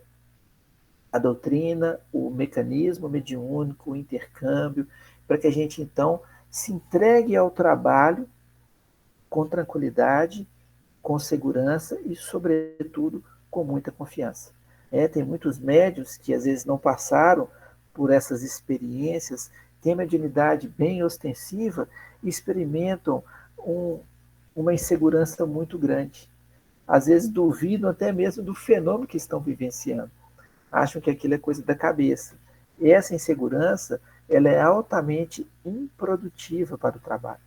Speaker 1: a doutrina, o mecanismo mediúnico, o intercâmbio, para que a gente, então, se entregue ao trabalho com tranquilidade, com segurança e, sobretudo, com muita confiança. Tem muitos médiuns que, às vezes, não passaram por essas experiências, têm mediunidade bem ostensiva e experimentam uma insegurança muito grande. Às vezes, duvidam até mesmo do fenômeno que estão vivenciando. Acham que aquilo é coisa da cabeça. E essa insegurança, ela é altamente improdutiva para o trabalho.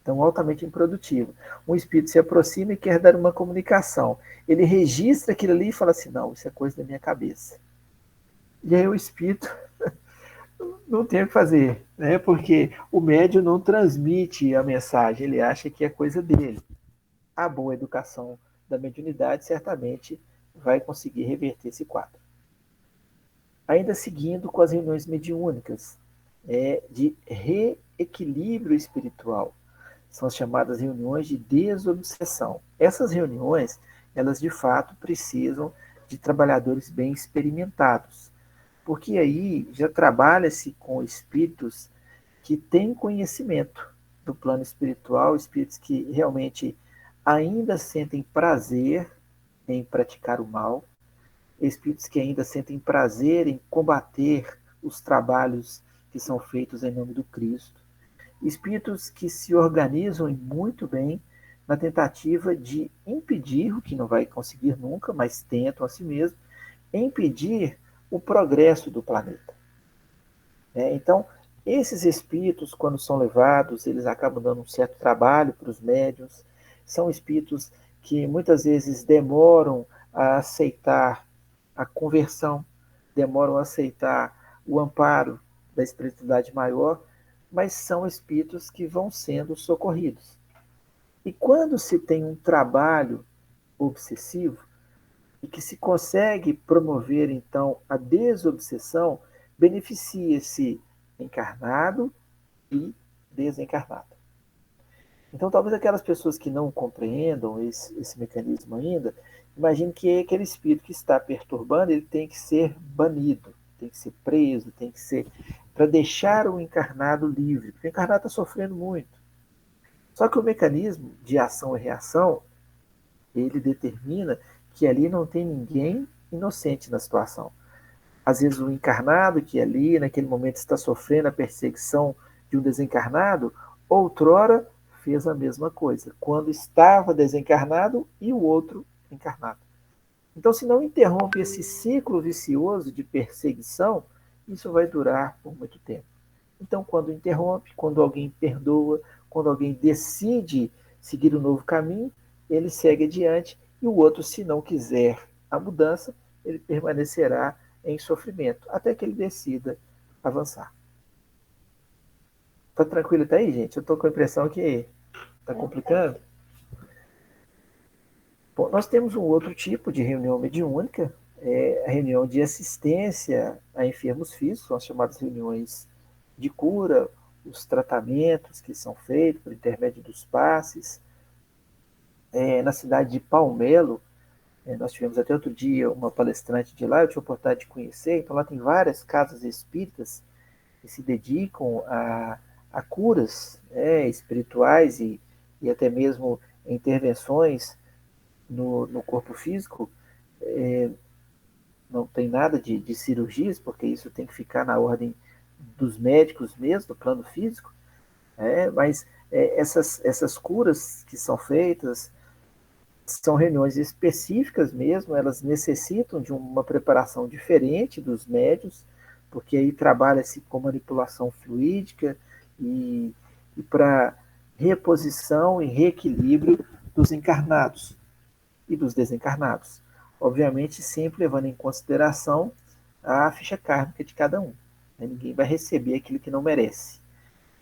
Speaker 1: Então, altamente improdutiva. Um espírito se aproxima e quer dar uma comunicação. Ele registra aquilo ali e fala assim, não, isso é coisa da minha cabeça. E aí o espírito não tem o que fazer, né? Porque o médium não transmite a mensagem, ele acha que é coisa dele. A boa educação da mediunidade certamente vai conseguir reverter esse quadro. Ainda seguindo com as reuniões mediúnicas, de reequilíbrio espiritual. São as chamadas reuniões de desobsessão. Essas reuniões, elas de fato precisam de trabalhadores bem experimentados, porque aí já trabalha-se com espíritos que têm conhecimento do plano espiritual, espíritos que realmente ainda sentem prazer em praticar o mal, espíritos que ainda sentem prazer em combater os trabalhos que são feitos em nome do Cristo, espíritos que se organizam muito bem na tentativa de impedir, o que não vai conseguir nunca, mas tentam a si mesmo, impedir o progresso do planeta. Então, esses espíritos, quando são levados, eles acabam dando um certo trabalho para os médiuns, são espíritos que muitas vezes demoram a aceitar a conversão, demoram a aceitar o amparo da espiritualidade maior, mas são espíritos que vão sendo socorridos. E quando se tem um trabalho obsessivo, e que se consegue promover, então, a desobsessão, beneficia-se encarnado e desencarnado. Então, talvez aquelas pessoas que não compreendam esse mecanismo ainda, imagine que aquele espírito que está perturbando, ele tem que ser banido, tem que ser preso, tem que ser para deixar o encarnado livre, porque o encarnado está sofrendo muito. Só que o mecanismo de ação e reação, ele determina que ali não tem ninguém inocente na situação. Às vezes o encarnado que ali, naquele momento, está sofrendo a perseguição de um desencarnado, outrora fez a mesma coisa, quando estava desencarnado e o outro encarnado. Então, se não interrompe esse ciclo vicioso de perseguição, isso vai durar por muito tempo. Então, quando interrompe, quando alguém perdoa, quando alguém decide seguir um novo caminho, ele segue adiante, e o outro, se não quiser a mudança, ele permanecerá em sofrimento, até que ele decida avançar. Tá tranquilo até aí, gente? Eu tô com a impressão que tá complicando. Bom, nós temos um outro tipo de reunião mediúnica, a reunião de assistência a enfermos físicos, são as chamadas reuniões de cura, os tratamentos que são feitos por intermédio dos passes. Na cidade de Palmelo, nós tivemos até outro dia uma palestrante de lá, eu tive a oportunidade de conhecer, então lá tem várias casas espíritas que se dedicam a curas espirituais e até mesmo intervenções no corpo físico. Não tem nada de cirurgias, porque isso tem que ficar na ordem dos médicos mesmo, do plano físico, mas essas curas que são feitas são reuniões específicas mesmo, elas necessitam de uma preparação diferente dos médios, porque aí trabalha-se com manipulação fluídica e para reposição e reequilíbrio dos encarnados e dos desencarnados. Obviamente, sempre levando em consideração a ficha kármica de cada um. Ninguém vai receber aquilo que não merece.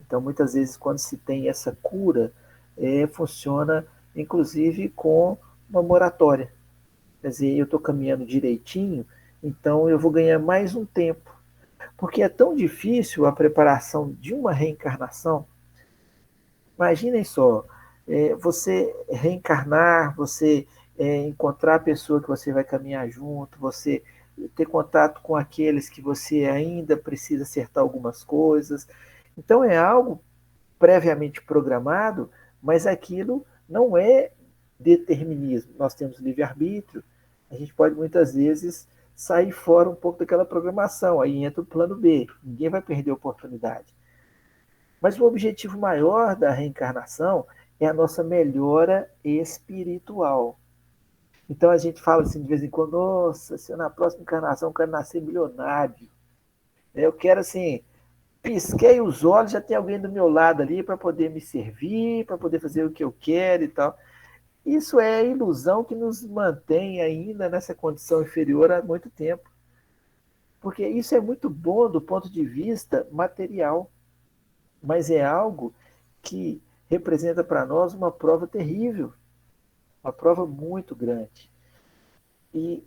Speaker 1: Então, muitas vezes, quando se tem essa cura, funciona inclusive com uma moratória. Quer dizer, eu estou caminhando direitinho, então eu vou ganhar mais um tempo. Porque é tão difícil a preparação de uma reencarnação. Imaginem só, você reencarnar, você encontrar a pessoa que você vai caminhar junto, você ter contato com aqueles que você ainda precisa acertar algumas coisas. Então é algo previamente programado, mas aquilo não é determinismo. Nós temos livre-arbítrio, a gente pode muitas vezes sair fora um pouco daquela programação, aí entra o plano B, ninguém vai perder a oportunidade. Mas o objetivo maior da reencarnação é a nossa melhora espiritual. Então a gente fala assim de vez em quando, nossa, se eu na próxima encarnação eu quero nascer milionário. Eu quero assim, pisquei os olhos, já tem alguém do meu lado ali para poder me servir, para poder fazer o que eu quero e tal. Isso é a ilusão que nos mantém ainda nessa condição inferior há muito tempo. Porque isso é muito bom do ponto de vista material, mas é algo que representa para nós uma prova terrível, uma prova muito grande. E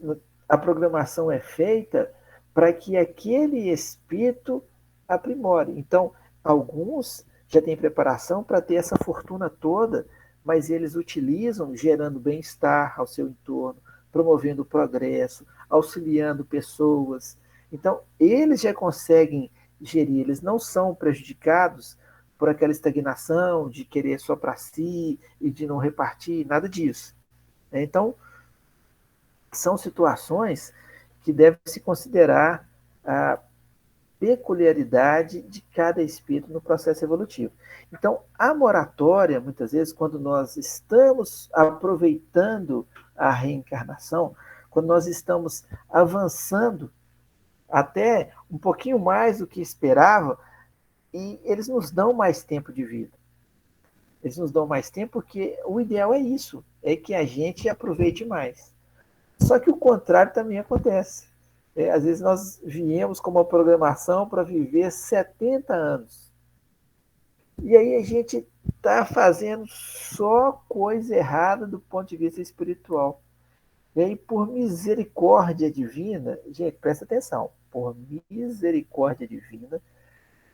Speaker 1: a programação é feita para que aquele espírito aprimore. Então, alguns já têm preparação para ter essa fortuna toda, mas eles utilizam gerando bem-estar ao seu entorno, promovendo o progresso, auxiliando pessoas. Então, eles já conseguem gerir, eles não são prejudicados por aquela estagnação de querer só para si e de não repartir, nada disso. Então, são situações que devem se considerar a peculiaridade de cada espírito no processo evolutivo. Então, a moratória, muitas vezes, quando nós estamos aproveitando a reencarnação, quando nós estamos avançando até um pouquinho mais do que esperava, e eles nos dão mais tempo de vida. Eles nos dão mais tempo porque o ideal é isso, é que a gente aproveite mais. Só que o contrário também acontece. Às vezes nós viemos com uma programação para viver 70 anos. E aí a gente está fazendo só coisa errada do ponto de vista espiritual. E aí, por misericórdia divina, gente, presta atenção, por misericórdia divina,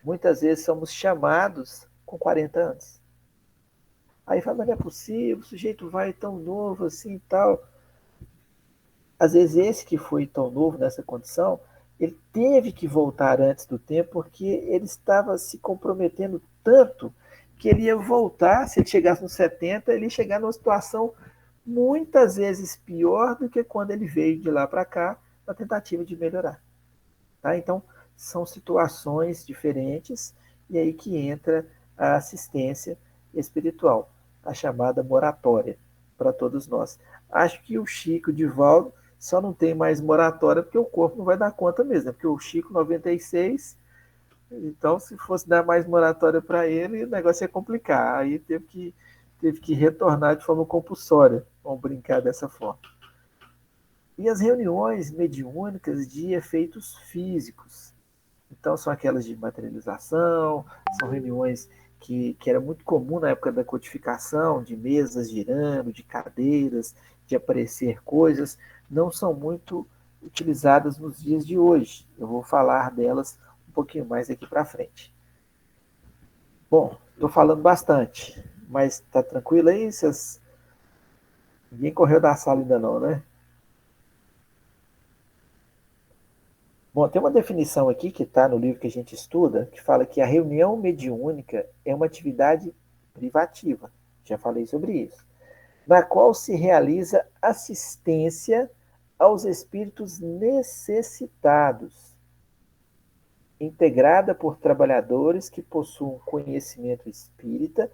Speaker 1: muitas vezes somos chamados com 40 anos. Aí fala, mas não é possível, o sujeito vai tão novo assim e tal. Às vezes esse que foi tão novo nessa condição, ele teve que voltar antes do tempo porque ele estava se comprometendo tanto que ele ia voltar, se ele chegasse nos 70, ele ia chegar numa situação muitas vezes pior do que quando ele veio de lá para cá na tentativa de melhorar. Tá? Então, são situações diferentes e aí que entra a assistência espiritual, a chamada moratória para todos nós. Acho que o Chico de Valdo só não tem mais moratória porque o corpo não vai dar conta mesmo, né? Porque o Chico, 96, então se fosse dar mais moratória para ele, o negócio ia complicar. Aí teve que retornar de forma compulsória, vamos brincar dessa forma. E as reuniões mediúnicas de efeitos físicos. Então, são aquelas de materialização, são reuniões que era muito comum na época da codificação, de mesas girando, de cadeiras, de aparecer coisas, não são muito utilizadas nos dias de hoje. Eu vou falar delas um pouquinho mais aqui para frente. Bom, estou falando bastante, mas está tranquilo aí? Ninguém correu da sala ainda não, né? Bom, tem uma definição aqui que está no livro que a gente estuda, que fala que a reunião mediúnica é uma atividade privativa, já falei sobre isso, na qual se realiza assistência aos espíritos necessitados, integrada por trabalhadores que possuam conhecimento espírita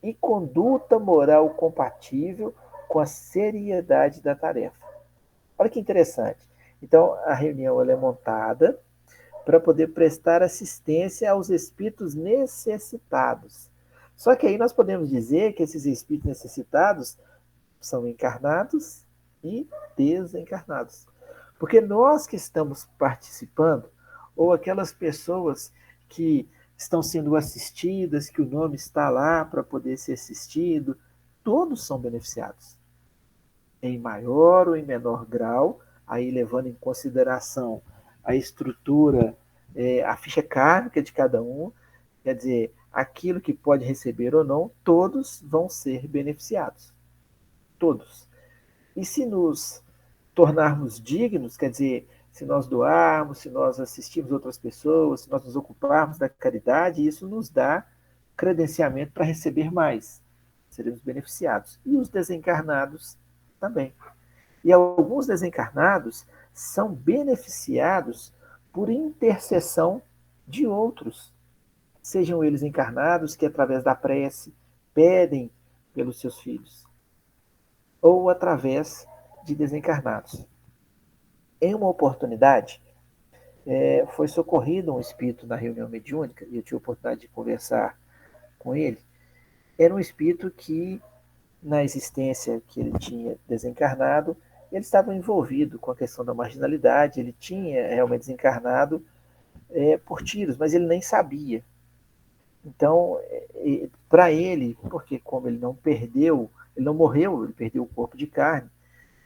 Speaker 1: e conduta moral compatível com a seriedade da tarefa. Olha que interessante. Então, a reunião ela é montada para poder prestar assistência aos espíritos necessitados. Só que aí nós podemos dizer que esses espíritos necessitados são encarnados e desencarnados. Porque nós que estamos participando, ou aquelas pessoas que estão sendo assistidas, que o nome está lá para poder ser assistido, todos são beneficiados. Em maior ou em menor grau, aí levando em consideração a estrutura, a ficha kármica de cada um, quer dizer, aquilo que pode receber ou não, todos vão ser beneficiados. Todos. E se nos tornarmos dignos, quer dizer, se nós doarmos, se nós assistirmos outras pessoas, se nós nos ocuparmos da caridade, isso nos dá credenciamento para receber mais. Seremos beneficiados. E os desencarnados também. E alguns desencarnados são beneficiados por intercessão de outros, sejam eles encarnados que através da prece pedem pelos seus filhos, ou através de desencarnados. Em uma oportunidade, foi socorrido um espírito na reunião mediúnica, e eu tive a oportunidade de conversar com ele. Era um espírito que, na existência que ele tinha desencarnado, ele estava envolvido com a questão da marginalidade, ele tinha realmente desencarnado por tiros, mas ele nem sabia. Então, para ele, porque como ele não perdeu, ele não morreu, ele perdeu o corpo de carne,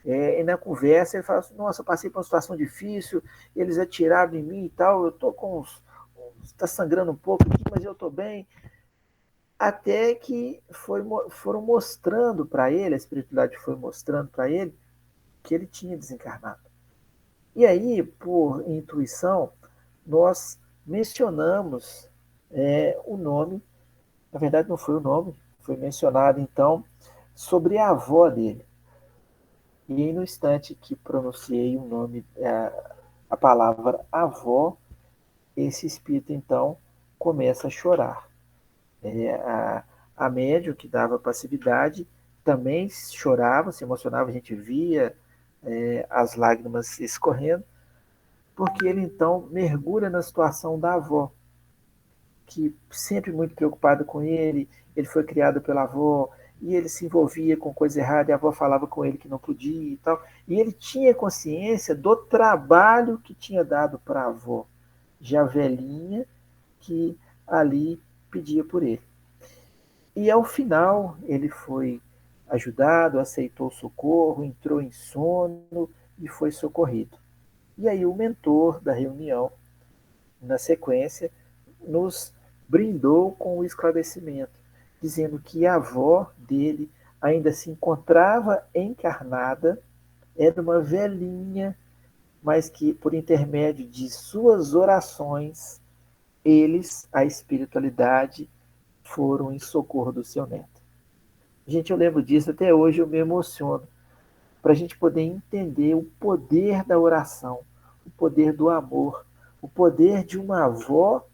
Speaker 1: E na conversa ele fala assim, nossa, eu passei por uma situação difícil, eles atiraram em mim e tal, eu tô com está sangrando um pouco aqui, mas eu estou bem. Até que foram mostrando para ele, a espiritualidade foi mostrando para ele que ele tinha desencarnado. E aí, por intuição, nós mencionamos o nome, na verdade não foi o nome, foi mencionado então sobre a avó dele. E no instante que pronunciei o nome, a palavra avó, esse espírito então começa a chorar. A médium que dava passividade também chorava, se emocionava, a gente via as lágrimas escorrendo, porque ele então mergulha na situação da avó, que sempre muito preocupada com ele foi criado pela avó, e ele se envolvia com coisa errada, e a avó falava com ele que não podia e tal, e ele tinha consciência do trabalho que tinha dado para a avó, já velhinha, que ali pedia por ele. E ao final ele foi ajudado, aceitou o socorro, entrou em sono e foi socorrido. E aí o mentor da reunião, na sequência, nos brindou com o esclarecimento, dizendo que a avó dele ainda se encontrava encarnada, era uma velhinha, mas que por intermédio de suas orações, eles, a espiritualidade, foram em socorro do seu neto. Gente, eu lembro disso, até hoje eu me emociono, para a gente poder entender o poder da oração, o poder do amor, o poder de uma avó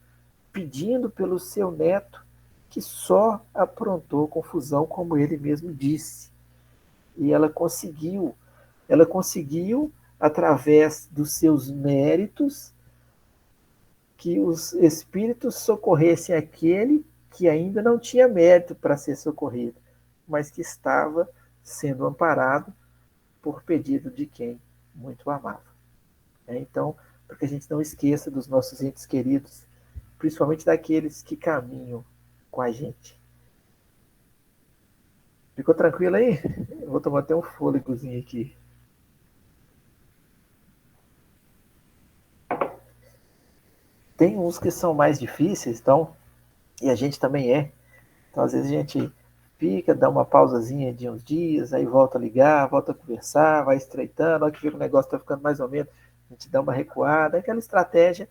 Speaker 1: pedindo pelo seu neto que só aprontou confusão, como ele mesmo disse. E ela conseguiu, através dos seus méritos, que os espíritos socorressem aquele que ainda não tinha mérito para ser socorrido, mas que estava sendo amparado por pedido de quem muito amava. Então, para que a gente não esqueça dos nossos entes queridos, principalmente daqueles que caminham com a gente. Ficou tranquilo aí? Eu vou tomar até um fôlegozinho aqui. Tem uns que são mais difíceis, então, e a gente também é. Então, às vezes a gente fica, dá uma pausazinha de uns dias, aí volta a ligar, volta a conversar, vai estreitando, olha que vê que o negócio está ficando mais ou menos, a gente dá uma recuada, aquela estratégia,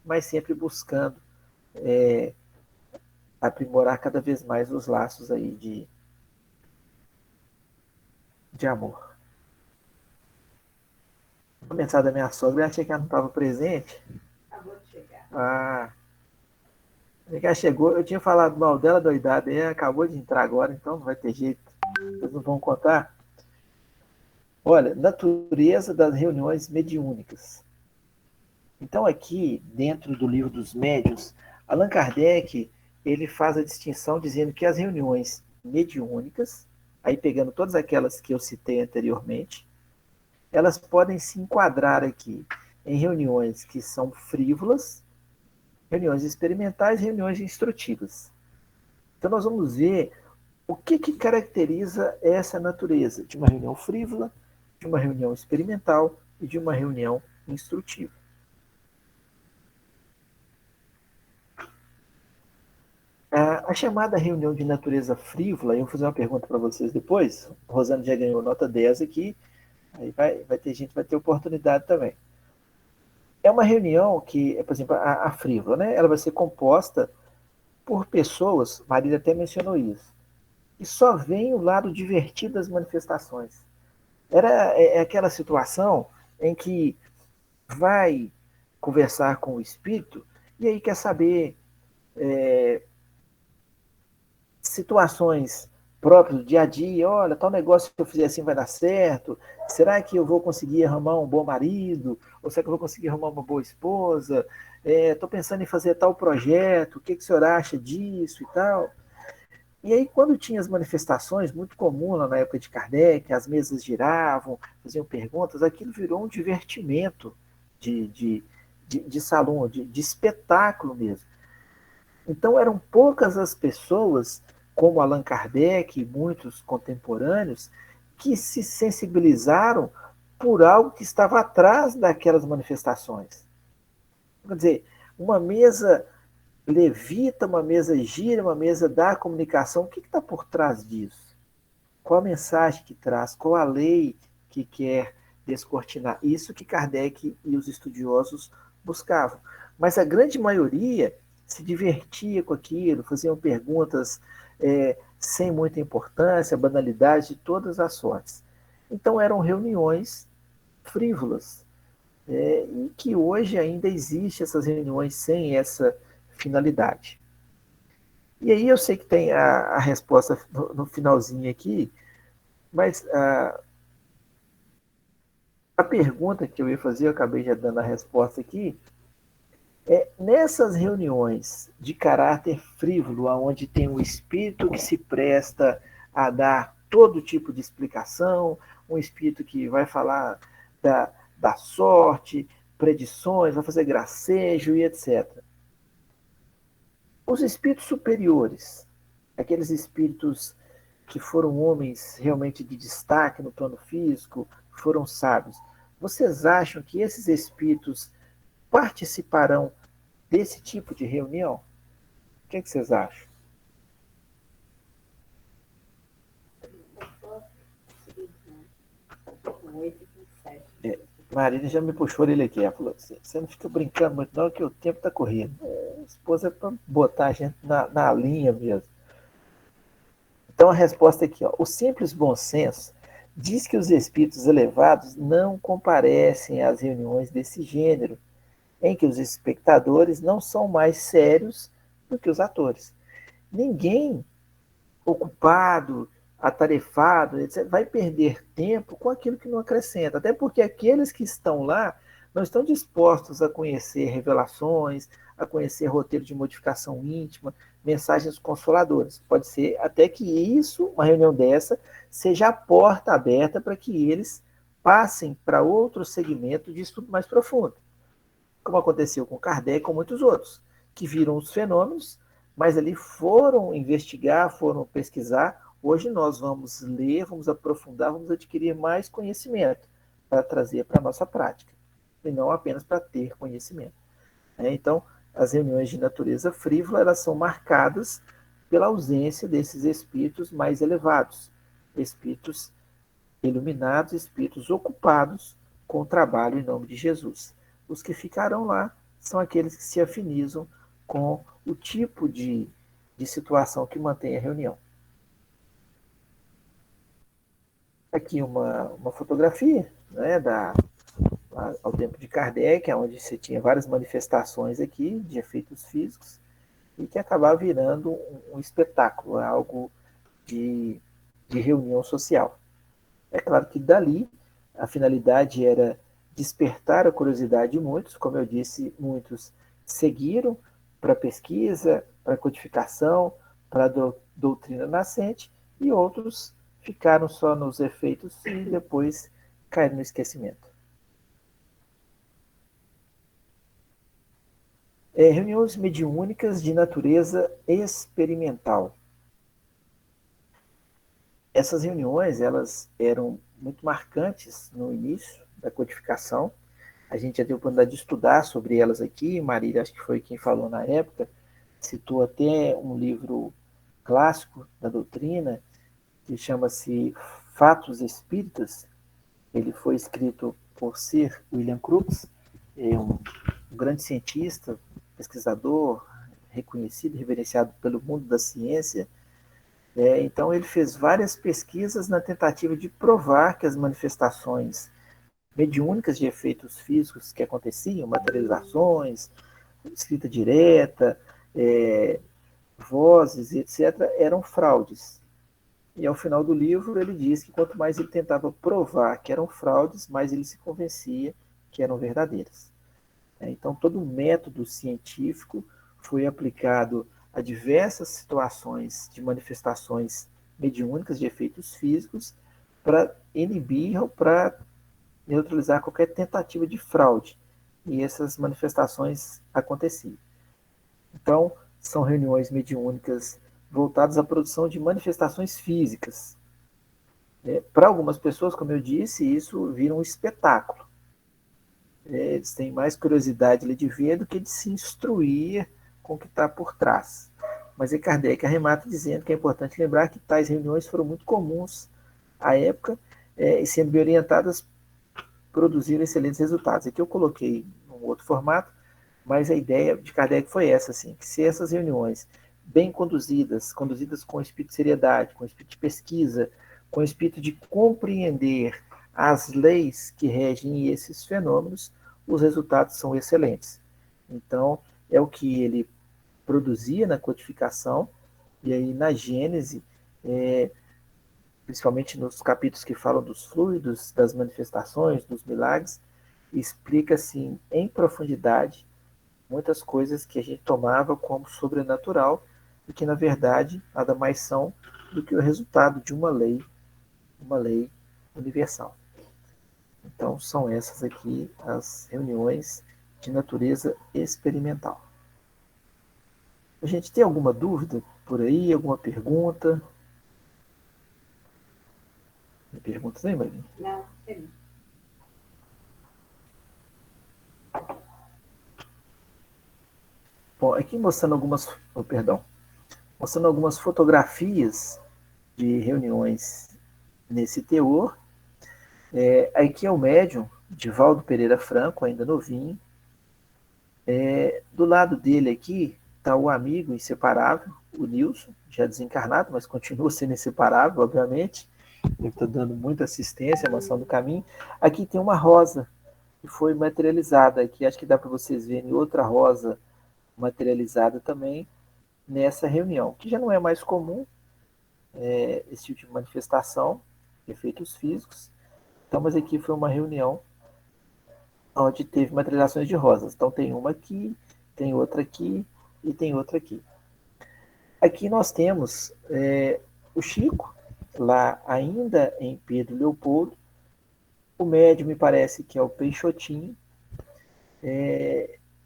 Speaker 1: mas sempre buscando aprimorar cada vez mais os laços aí de amor. A mensagem da minha sogra, eu achei que ela não estava presente.
Speaker 2: Acabou de chegar.
Speaker 1: Ela chegou, eu tinha falado mal dela, doidada, e acabou de entrar agora, então não vai ter jeito. Vocês não vão contar? Olha, natureza das reuniões mediúnicas. Então aqui, dentro do livro dos médiuns, Allan Kardec, ele faz a distinção dizendo que as reuniões mediúnicas, aí pegando todas aquelas que eu citei anteriormente, elas podem se enquadrar aqui em reuniões que são frívolas, reuniões experimentais e reuniões instrutivas. Então nós vamos ver o que caracteriza essa natureza de uma reunião frívola, de uma reunião experimental e de uma reunião instrutiva. A chamada reunião de natureza frívola, eu vou fazer uma pergunta para vocês depois, a Rosana já ganhou nota 10 aqui, aí vai ter gente que vai ter oportunidade também. É uma reunião que, por exemplo, a frívola, né? Ela vai ser composta por pessoas, Marília até mencionou isso, e só vem o lado divertido das manifestações. É aquela situação em que vai conversar com o espírito e aí quer saber situações próprias do dia a dia, olha, tal negócio que eu fizer assim vai dar certo, será que eu vou conseguir arrumar um bom marido, ou será que eu vou conseguir arrumar uma boa esposa, estou pensando em fazer tal projeto, o que o senhor acha disso e tal. E aí, quando tinha as manifestações, muito comum lá na época de Kardec, as mesas giravam, faziam perguntas, aquilo virou um divertimento de salão, de espetáculo mesmo. Então, eram poucas as pessoas, como Allan Kardec e muitos contemporâneos, que se sensibilizaram por algo que estava atrás daquelas manifestações. Quer dizer, uma mesa levita, uma mesa gira, uma mesa da comunicação, o que está por trás disso? Qual a mensagem que traz? Qual a lei que quer descortinar? Isso que Kardec e os estudiosos buscavam. Mas a grande maioria se divertia com aquilo, faziam perguntas sem muita importância, banalidade de todas as sortes. Então eram reuniões frívolas, e que hoje ainda existe essas reuniões sem essa finalidade. E aí eu sei que tem a resposta no finalzinho aqui, mas a pergunta que eu ia fazer, eu acabei já dando a resposta aqui, nessas reuniões de caráter frívolo, onde tem um espírito que se presta a dar todo tipo de explicação, um espírito que vai falar da sorte, predições, vai fazer gracejo e etc. Os espíritos superiores, aqueles espíritos que foram homens realmente de destaque no plano físico, foram sábios, vocês acham que esses espíritos participarão desse tipo de reunião? O que vocês acham? Marília já me puxou ele aqui. Ela falou assim, você não fica brincando muito não, que o tempo está correndo. A esposa é para botar a gente na linha mesmo. Então a resposta aqui, ó, o simples bom senso diz que os espíritos elevados não comparecem às reuniões desse gênero, em que os espectadores não são mais sérios do que os atores. Ninguém ocupado, atarefado, etc., vai perder tempo com aquilo que não acrescenta. Até porque aqueles que estão lá não estão dispostos a conhecer revelações, a conhecer roteiro de modificação íntima, mensagens consoladoras. Pode ser até que isso, uma reunião dessa, seja a porta aberta para que eles passem para outro segmento de estudo mais profundo. Como aconteceu com Kardec e com muitos outros, que viram os fenômenos, mas ali foram investigar, foram pesquisar. Hoje nós vamos ler, vamos aprofundar, vamos adquirir mais conhecimento para trazer para a nossa prática, e não apenas para ter conhecimento. Então, as reuniões de natureza frívola, elas são marcadas pela ausência desses espíritos mais elevados, espíritos iluminados, espíritos ocupados com o trabalho em nome de Jesus. Os que ficarão lá são aqueles que se afinizam com o tipo de situação que mantém a reunião. Aqui uma fotografia, né, ao tempo de Kardec, onde você tinha várias manifestações aqui de efeitos físicos e que acabava virando um espetáculo, algo de reunião social. É claro que dali a finalidade era despertar a curiosidade de muitos, como eu disse, muitos seguiram para pesquisa, para codificação, para a doutrina nascente, e outros ficaram só nos efeitos e depois caíram no esquecimento. Reuniões mediúnicas de natureza experimental. Essas reuniões, elas eram muito marcantes no início da codificação. A gente já teve a oportunidade de estudar sobre elas aqui. Marília, acho que foi quem falou na época, citou até um livro clássico da doutrina, que chama-se Fatos Espíritas. Ele foi escrito por Sir William Crookes, um grande cientista, pesquisador, reconhecido, reverenciado pelo mundo da ciência. Então ele fez várias pesquisas na tentativa de provar que as manifestações mediúnicas de efeitos físicos que aconteciam, materializações, escrita direta, vozes, etc., eram fraudes. E ao final do livro ele diz que quanto mais ele tentava provar que eram fraudes, mais ele se convencia que eram verdadeiras. Então todo o método científico foi aplicado a diversas situações de manifestações mediúnicas de efeitos físicos para inibir ou para neutralizar qualquer tentativa de fraude. E essas manifestações aconteciam. Então, são reuniões mediúnicas voltadas à produção de manifestações físicas. Para algumas pessoas, como eu disse, isso vira um espetáculo. Eles têm mais curiosidade ali de ver do que de se instruir com o que está por trás. Mas aí Kardec arremata dizendo que é importante lembrar que tais reuniões foram muito comuns à época, e sendo bem orientadas, produziram excelentes resultados. Aqui eu coloquei um outro formato, mas a ideia de Kardec foi essa, assim, que se essas reuniões bem conduzidas com espírito de seriedade, com espírito de pesquisa, com espírito de compreender as leis que regem esses fenômenos, os resultados são excelentes. Então, é o que ele produzia na codificação, e aí na Gênese, principalmente nos capítulos que falam dos fluidos, das manifestações, dos milagres, explica assim em profundidade muitas coisas que a gente tomava como sobrenatural e que na verdade nada mais são do que o resultado de uma lei universal. Então são essas aqui as reuniões de natureza experimental. A gente tem alguma dúvida por aí, alguma pergunta? Tem perguntas aí, Maria?
Speaker 2: Não, tem.
Speaker 1: Bom, aqui mostrando algumas fotografias de reuniões nesse teor. Aqui é o médium, Divaldo Pereira Franco, ainda novinho. Do lado dele aqui está o amigo inseparável, o Nilson, já desencarnado, mas continua sendo inseparável, obviamente. Ele está dando muita assistência à Mansão do Caminho. Aqui tem uma rosa que foi materializada. Aqui acho que dá para vocês verem outra rosa materializada também nessa reunião, que já não é mais comum esse tipo de manifestação, efeitos físicos. Então, mas aqui foi uma reunião onde teve materializações de rosas. Então tem uma aqui, tem outra aqui e tem outra aqui. Aqui nós temos o Chico, lá ainda em Pedro Leopoldo. O médium me parece que é o Peixotinho.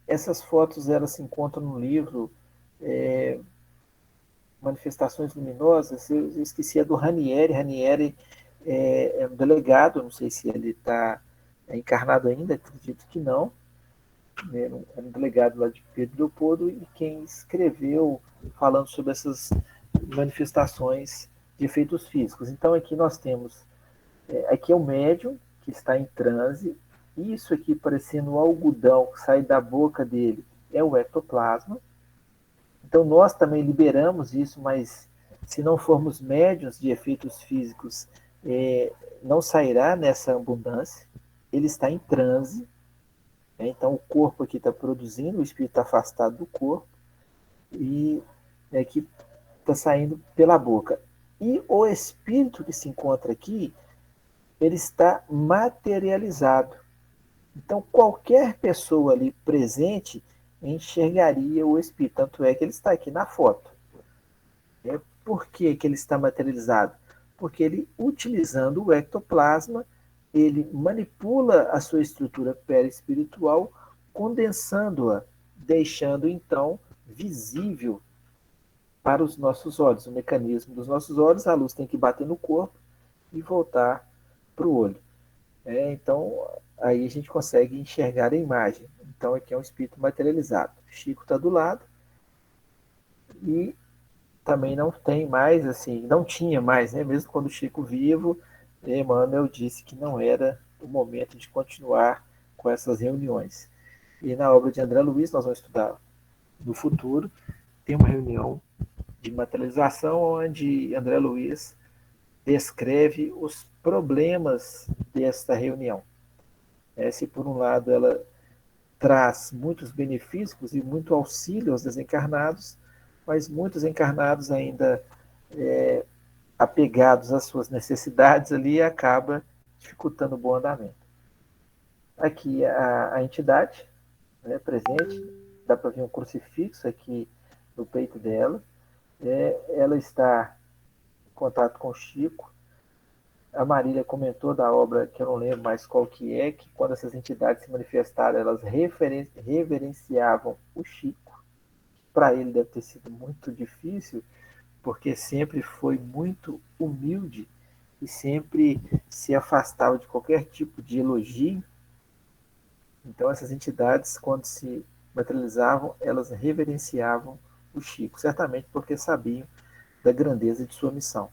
Speaker 1: Essas fotos elas se encontram no livro Manifestações Luminosas. Eu esqueci a do Ranieri. Ranieri é um delegado, não sei se ele está encarnado ainda, acredito que não. Era um delegado lá de Pedro Leopoldo e quem escreveu falando sobre essas manifestações de efeitos físicos. Então aqui nós temos, aqui é o médium que está em transe, isso aqui parecendo um algodão que sai da boca dele é o ectoplasma. Então nós também liberamos isso, mas se não formos médiuns de efeitos físicos, não sairá nessa abundância. Ele está em transe, então o corpo aqui está produzindo, o espírito está afastado do corpo e aqui está saindo pela boca. E o espírito que se encontra aqui, ele está materializado. Então qualquer pessoa ali presente enxergaria o espírito, tanto é que ele está aqui na foto. Por que ele está materializado? Porque ele, utilizando o ectoplasma, ele manipula a sua estrutura perispiritual, condensando-a, deixando então visível para os nossos olhos. O mecanismo dos nossos olhos, a luz tem que bater no corpo e voltar para o olho. Então, aí a gente consegue enxergar a imagem. Então, aqui é um espírito materializado. Chico está do lado e também não tem mais, assim, não tinha mais, né? Mesmo quando o Chico vivo, Emmanuel disse que não era o momento de continuar com essas reuniões. E na obra de André Luiz, nós vamos estudar no futuro, tem uma reunião de materialização onde André Luiz descreve os problemas desta reunião. Se por um lado ela traz muitos benefícios e muito auxílio aos desencarnados, mas muitos encarnados ainda apegados às suas necessidades ali acaba dificultando o bom andamento. Aqui a entidade presente, dá para ver um crucifixo aqui no peito dela. Ela está em contato com o Chico. A Marília comentou da obra, que eu não lembro mais qual que é, que quando essas entidades se manifestaram, elas reverenciavam o Chico. Para ele deve ter sido muito difícil, porque sempre foi muito humilde e sempre se afastava de qualquer tipo de elogio. Então, essas entidades, quando se materializavam, elas reverenciavam o Chico, certamente porque sabiam da grandeza de sua missão.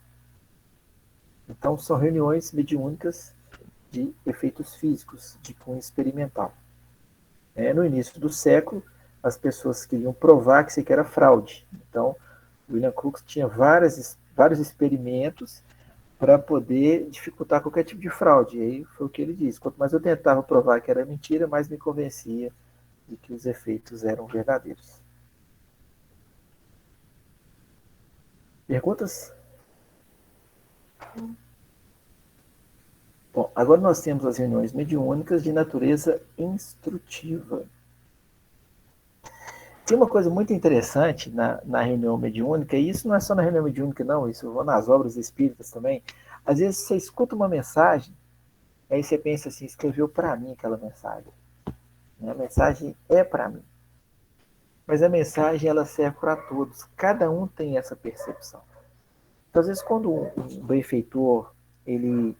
Speaker 1: Então, são reuniões mediúnicas de efeitos físicos, de cunho experimental. No início do século, as pessoas queriam provar que isso aqui era fraude. Então, William Crookes tinha vários experimentos para poder dificultar qualquer tipo de fraude. E aí foi o que ele disse. Quanto mais eu tentava provar que era mentira, mais me convencia de que os efeitos eram verdadeiros. Perguntas? Bom, agora nós temos as reuniões mediúnicas de natureza instrutiva. Tem uma coisa muito interessante na reunião mediúnica, e isso não é só na reunião mediúnica, não, isso nas obras espíritas também. Às vezes você escuta uma mensagem, aí você pensa assim, escreveu para mim aquela mensagem. A mensagem é para mim. Mas a mensagem ela serve para todos. Cada um tem essa percepção. Então, às vezes, quando um benfeitor, ele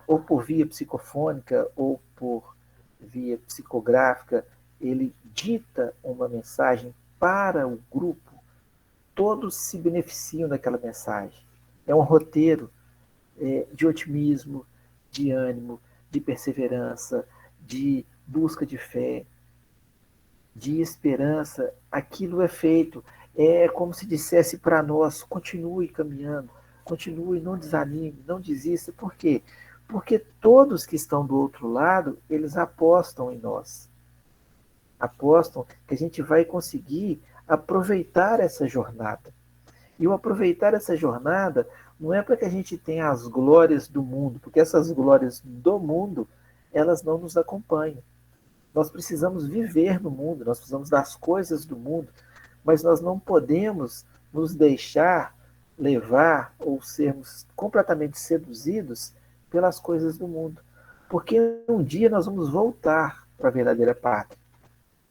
Speaker 1: ou por via psicofônica ou por via psicográfica, ele dita uma mensagem para o grupo, todos se beneficiam daquela mensagem. É um roteiro de otimismo, de ânimo, de perseverança, de busca de fé, de esperança. Aquilo é feito. É como se dissesse para nós, continue caminhando, continue, não desanime, não desista. Por quê? Porque todos que estão do outro lado, eles apostam em nós. Apostam que a gente vai conseguir aproveitar essa jornada. E o aproveitar essa jornada não é para que a gente tenha as glórias do mundo, porque essas glórias do mundo, elas não nos acompanham. Nós precisamos viver no mundo, nós precisamos das coisas do mundo, mas nós não podemos nos deixar levar ou sermos completamente seduzidos pelas coisas do mundo. Porque um dia nós vamos voltar para a verdadeira pátria.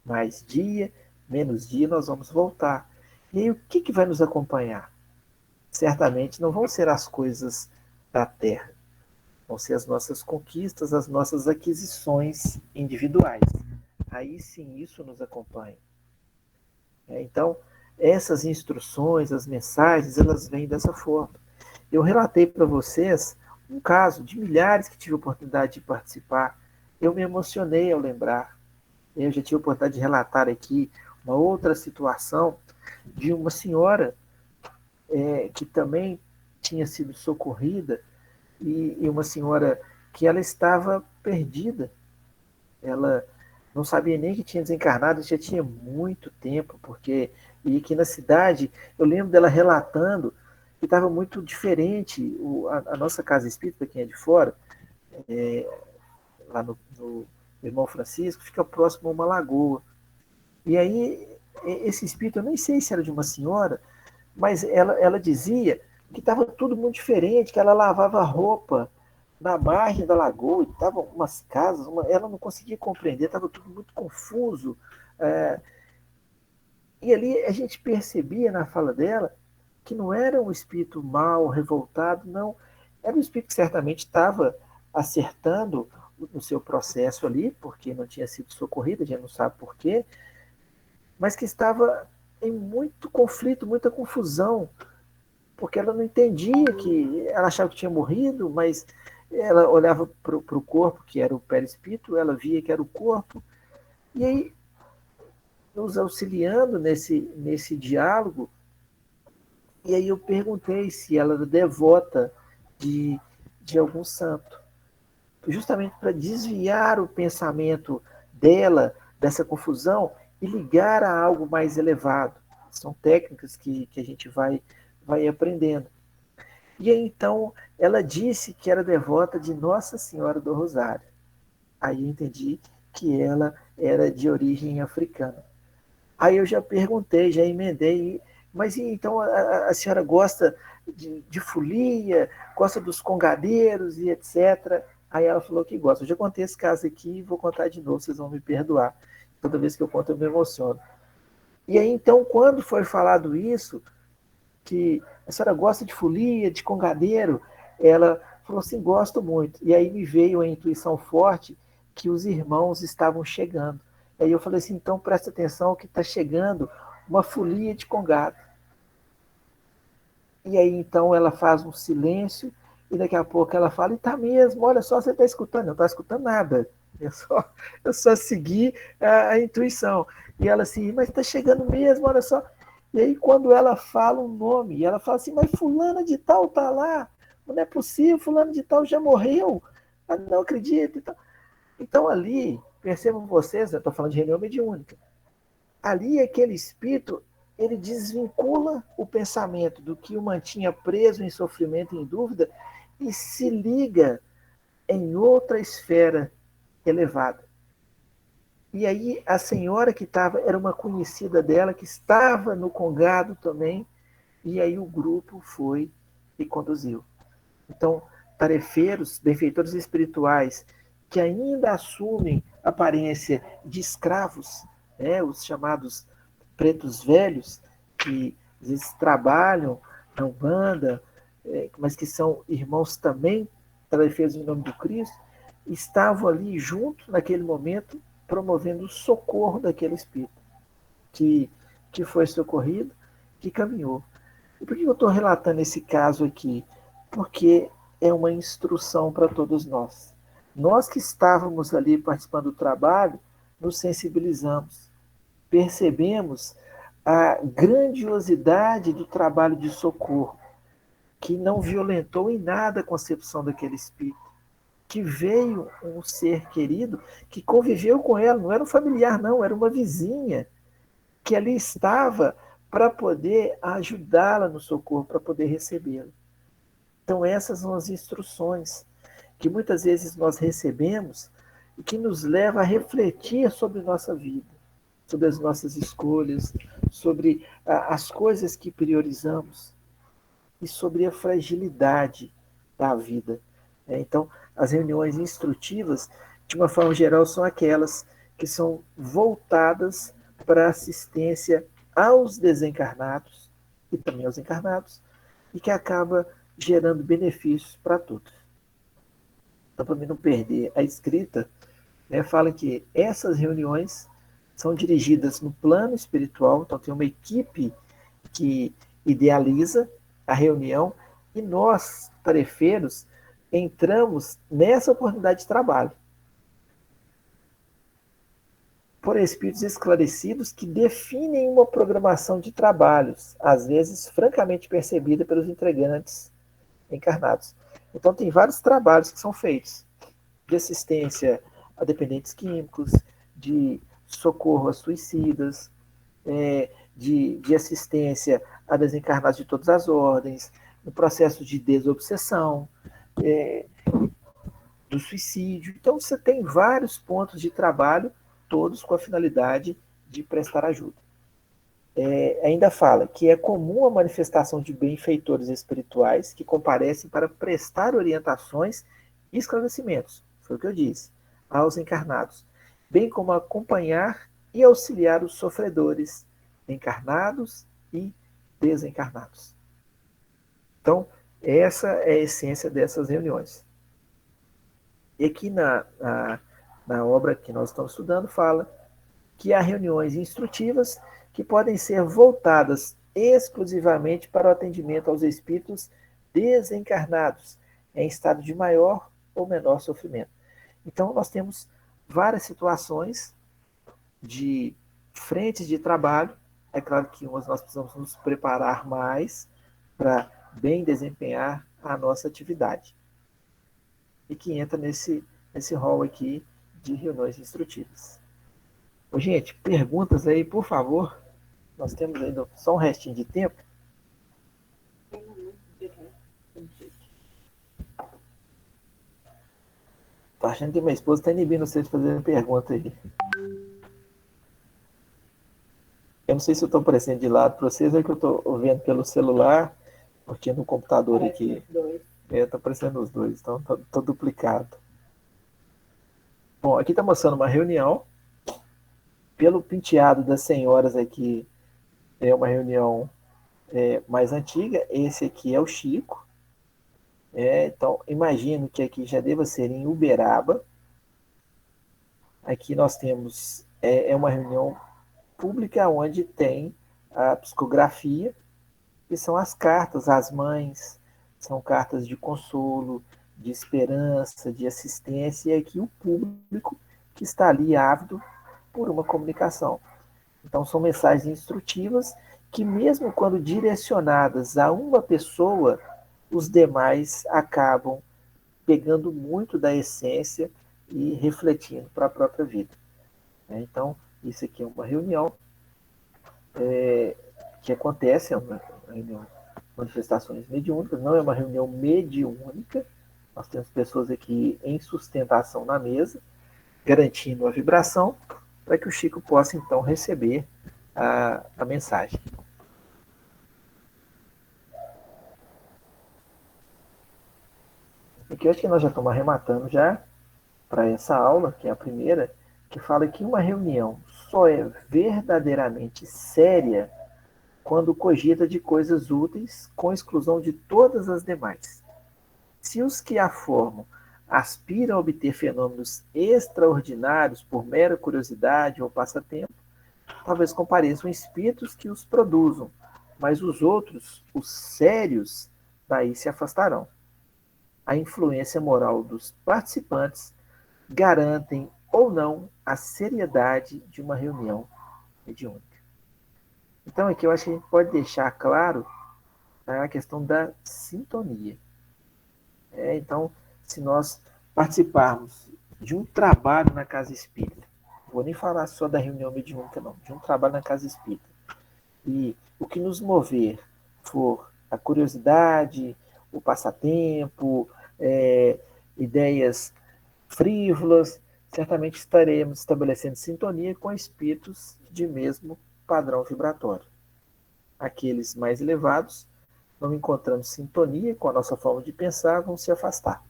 Speaker 1: Mais dia, menos dia, nós vamos voltar. E aí o que vai nos acompanhar? Certamente não vão ser as coisas da terra. Vão ser as nossas conquistas, as nossas aquisições individuais. Aí sim isso nos acompanha. Então, essas instruções, as mensagens, elas vêm dessa forma. Eu relatei para vocês um caso de milhares que tive a oportunidade de participar. Eu me emocionei ao lembrar. Eu já tive a oportunidade de relatar aqui uma outra situação de uma senhora que também tinha sido socorrida e uma senhora que ela estava perdida. Ela não sabia nem que tinha desencarnado, já tinha muito tempo, e aqui na cidade, eu lembro dela relatando que estava muito diferente. A nossa casa espírita, quem é de fora, lá no Irmão Francisco, fica próximo a uma lagoa. E aí, esse espírito, eu nem sei se era de uma senhora, mas ela dizia que estava tudo muito diferente, que ela lavava roupa na margem da lagoa, estavam umas casas, ela não conseguia compreender, estava tudo muito confuso. E ali a gente percebia na fala dela que não era um espírito mau, revoltado, não. Era um espírito que certamente estava acertando no seu processo ali, porque não tinha sido socorrida, a gente não sabe por quê, mas que estava em muito conflito, muita confusão, porque ela não entendia que ela achava que tinha morrido, mas ela olhava para o corpo, que era o perispírito, ela via que era o corpo, e aí, nos auxiliando nesse diálogo, e aí eu perguntei se ela era devota de algum santo, justamente para desviar o pensamento dela dessa confusão e ligar a algo mais elevado. São técnicas que a gente vai aprendendo. E aí, então, ela disse que era devota de Nossa Senhora do Rosário. Aí eu entendi que ela era de origem africana. Aí eu já perguntei, já emendei, mas então a senhora gosta de folia, gosta dos congadeiros e etc. Aí ela falou que gosta. Eu já contei esse caso aqui e vou contar de novo, vocês vão me perdoar. Toda vez que eu conto eu me emociono. E aí então, quando foi falado isso, que a senhora gosta de folia, de congadeiro, ela falou assim, gosto muito. E aí me veio a intuição forte que os irmãos estavam chegando. Aí eu falei assim, então presta atenção que está chegando uma folia de congado. E aí então ela faz um silêncio e daqui a pouco ela fala, e tá mesmo, olha só, você está escutando? Eu não estou escutando nada. Eu só segui a intuição. E ela assim, mas está chegando mesmo, olha só. E aí quando ela fala um nome, ela fala assim, mas fulana de tal está lá. Não é possível, fulano de tal já morreu. Ah, não acredito. Então ali, percebam vocês, eu estou falando de reunião mediúnica, ali aquele espírito, ele desvincula o pensamento do que o mantinha preso em sofrimento e em dúvida e se liga em outra esfera elevada. E aí a senhora que estava, era uma conhecida dela, que estava no congado também, e aí o grupo foi e conduziu. Então, tarefeiros, benfeitores espirituais, que ainda assumem aparência de escravos, né, os chamados pretos velhos, que às vezes trabalham na Umbanda, mas que são irmãos também, tarefeiros em nome do Cristo, estavam ali junto naquele momento, promovendo o socorro daquele espírito, que, que foi socorrido, que caminhou. E por que eu estou relatando esse caso aqui? Porque é uma instrução para todos nós. Nós que estávamos ali participando do trabalho, nos sensibilizamos, percebemos a grandiosidade do trabalho de socorro, que não violentou em nada a concepção daquele espírito, que veio um ser querido que conviveu com ela, não era um familiar, não, era uma vizinha, que ali estava para poder ajudá-la no socorro, para poder recebê-la. Então, essas são as instruções que muitas vezes nós recebemos e que nos leva a refletir sobre nossa vida, sobre as nossas escolhas, sobre as coisas que priorizamos e sobre a fragilidade da vida. Então, as reuniões instrutivas, de uma forma geral, são aquelas que são voltadas para a assistência aos desencarnados e também aos encarnados, e que acaba gerando benefícios para todos. Então, para mim não perder a escrita, fala que essas reuniões são dirigidas no plano espiritual, então tem uma equipe que idealiza a reunião e nós, tarefeiros, entramos nessa oportunidade de trabalho por espíritos esclarecidos que definem uma programação de trabalhos, às vezes francamente percebida pelos integrantes encarnados. Então tem vários trabalhos que são feitos de assistência a dependentes químicos, de socorro a suicidas, de assistência a desencarnados de todas as ordens, no processo de desobsessão, do suicídio. Então você tem vários pontos de trabalho, todos com a finalidade de prestar ajuda. Ainda fala que é comum a manifestação de benfeitores espirituais que comparecem para prestar orientações e esclarecimentos, foi o que eu disse, aos encarnados, bem como acompanhar e auxiliar os sofredores, encarnados e desencarnados. Então, essa é a essência dessas reuniões. E aqui na obra que nós estamos estudando, fala que há reuniões instrutivas que podem ser voltadas exclusivamente para o atendimento aos espíritos desencarnados, em estado de maior ou menor sofrimento. Então, nós temos várias situações de frentes de trabalho. É claro que nós precisamos nos preparar mais para bem desempenhar a nossa atividade. E que entra nesse rol aqui de reuniões instrutivas. Gente, perguntas aí, por favor. Nós temos ainda só um restinho de tempo. Tô achando que minha esposa está inibindo vocês de fazer pergunta aí. Eu não sei se eu estou aparecendo de lado para vocês, é que eu estou vendo pelo celular, porque no computador aqui está aparecendo os dois, então estou duplicado. Bom, aqui está mostrando uma reunião. Pelo penteado das senhoras aqui, é uma reunião mais antiga. Esse aqui é o Chico. Então, imagino que aqui já deva ser em Uberaba. Aqui nós temos uma reunião pública onde tem a psicografia, que são as cartas às mães, são cartas de consolo, de esperança, de assistência, e aqui o público que está ali ávido por uma comunicação. Então, são mensagens instrutivas que, mesmo quando direcionadas a uma pessoa, os demais acabam pegando muito da essência e refletindo para a própria vida. Então, isso aqui é uma reunião que acontece, é uma reunião, manifestações mediúnicas, não é uma reunião mediúnica. Nós temos pessoas aqui em sustentação na mesa, garantindo a vibração, para que o Chico possa, então, receber a mensagem. Aqui eu acho que nós já estamos arrematando já para essa aula, que é a primeira, que fala que uma reunião só é verdadeiramente séria quando cogita de coisas úteis, com exclusão de todas as demais. Se os que a formam aspiram a obter fenômenos extraordinários por mera curiosidade ou passatempo, talvez compareçam espíritos que os produzam, mas os outros, os sérios, daí se afastarão. A influência moral dos participantes garantem ou não a seriedade de uma reunião mediúnica. Então, aqui eu acho que a gente pode deixar claro a questão da sintonia. Então, se nós participarmos de um trabalho na casa espírita, não vou nem falar só da reunião mediúnica, não, de um trabalho na casa espírita, e o que nos mover for a curiosidade, o passatempo, ideias frívolas, certamente estaremos estabelecendo sintonia com espíritos de mesmo padrão vibratório. Aqueles mais elevados, não encontrando sintonia com a nossa forma de pensar, vão se afastar.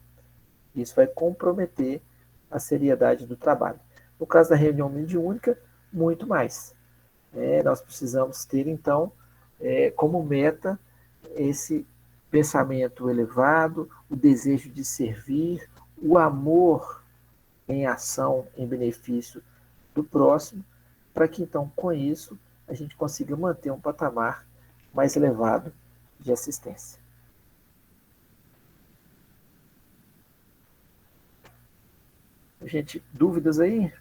Speaker 1: Isso vai comprometer a seriedade do trabalho. No caso da reunião mediúnica, muito mais. Nós precisamos ter, então, como meta esse pensamento elevado, o desejo de servir, o amor em ação, em benefício do próximo, para que, então, com isso, a gente consiga manter um patamar mais elevado de assistência. Gente, dúvidas aí?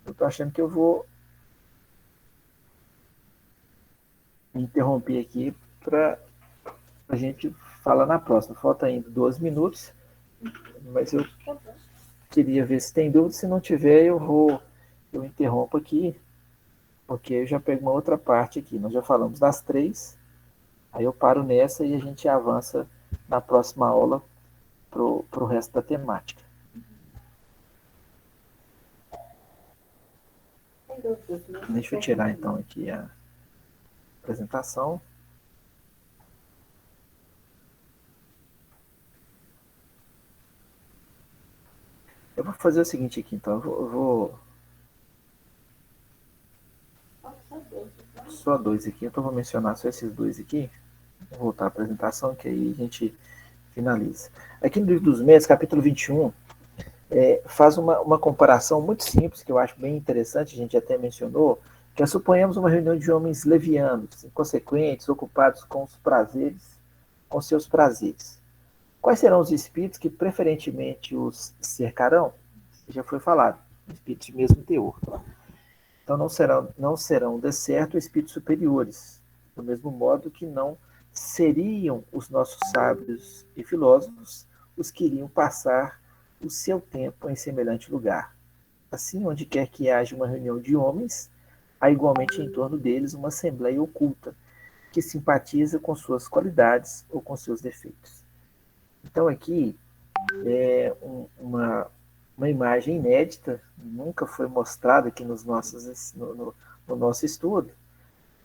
Speaker 1: Eu estou achando que eu vou me interromper aqui para a gente falar na próxima. Falta ainda 12 minutos, mas eu queria ver se tem dúvida. Se não tiver, eu interrompo aqui, porque eu já pego uma outra parte aqui. Nós já falamos das 3, aí eu paro nessa e a gente avança na próxima aula para o resto da temática. Deixa eu tirar então aqui a apresentação. Eu vou fazer o seguinte aqui, então. Eu vou só 2 aqui. Então, eu vou mencionar só esses 2 aqui. Vou voltar à apresentação, que aí a gente finaliza. Aqui no Livro dos Médiuns, capítulo 21, faz uma comparação muito simples, que eu acho bem interessante, a gente até mencionou, que suponhamos uma reunião de homens levianos, inconsequentes, ocupados com os prazeres, com seus prazeres. Quais serão os espíritos que preferentemente os cercarão? Já foi falado, espíritos de mesmo teor. Então não serão de certo espíritos superiores, do mesmo modo que não seriam os nossos sábios e filósofos os que iriam passar o seu tempo em semelhante lugar. Assim, onde quer que haja uma reunião de homens, há igualmente em torno deles uma assembleia oculta, que simpatiza com suas qualidades ou com seus defeitos. Então aqui é uma imagem inédita, nunca foi mostrada aqui no nosso estudo.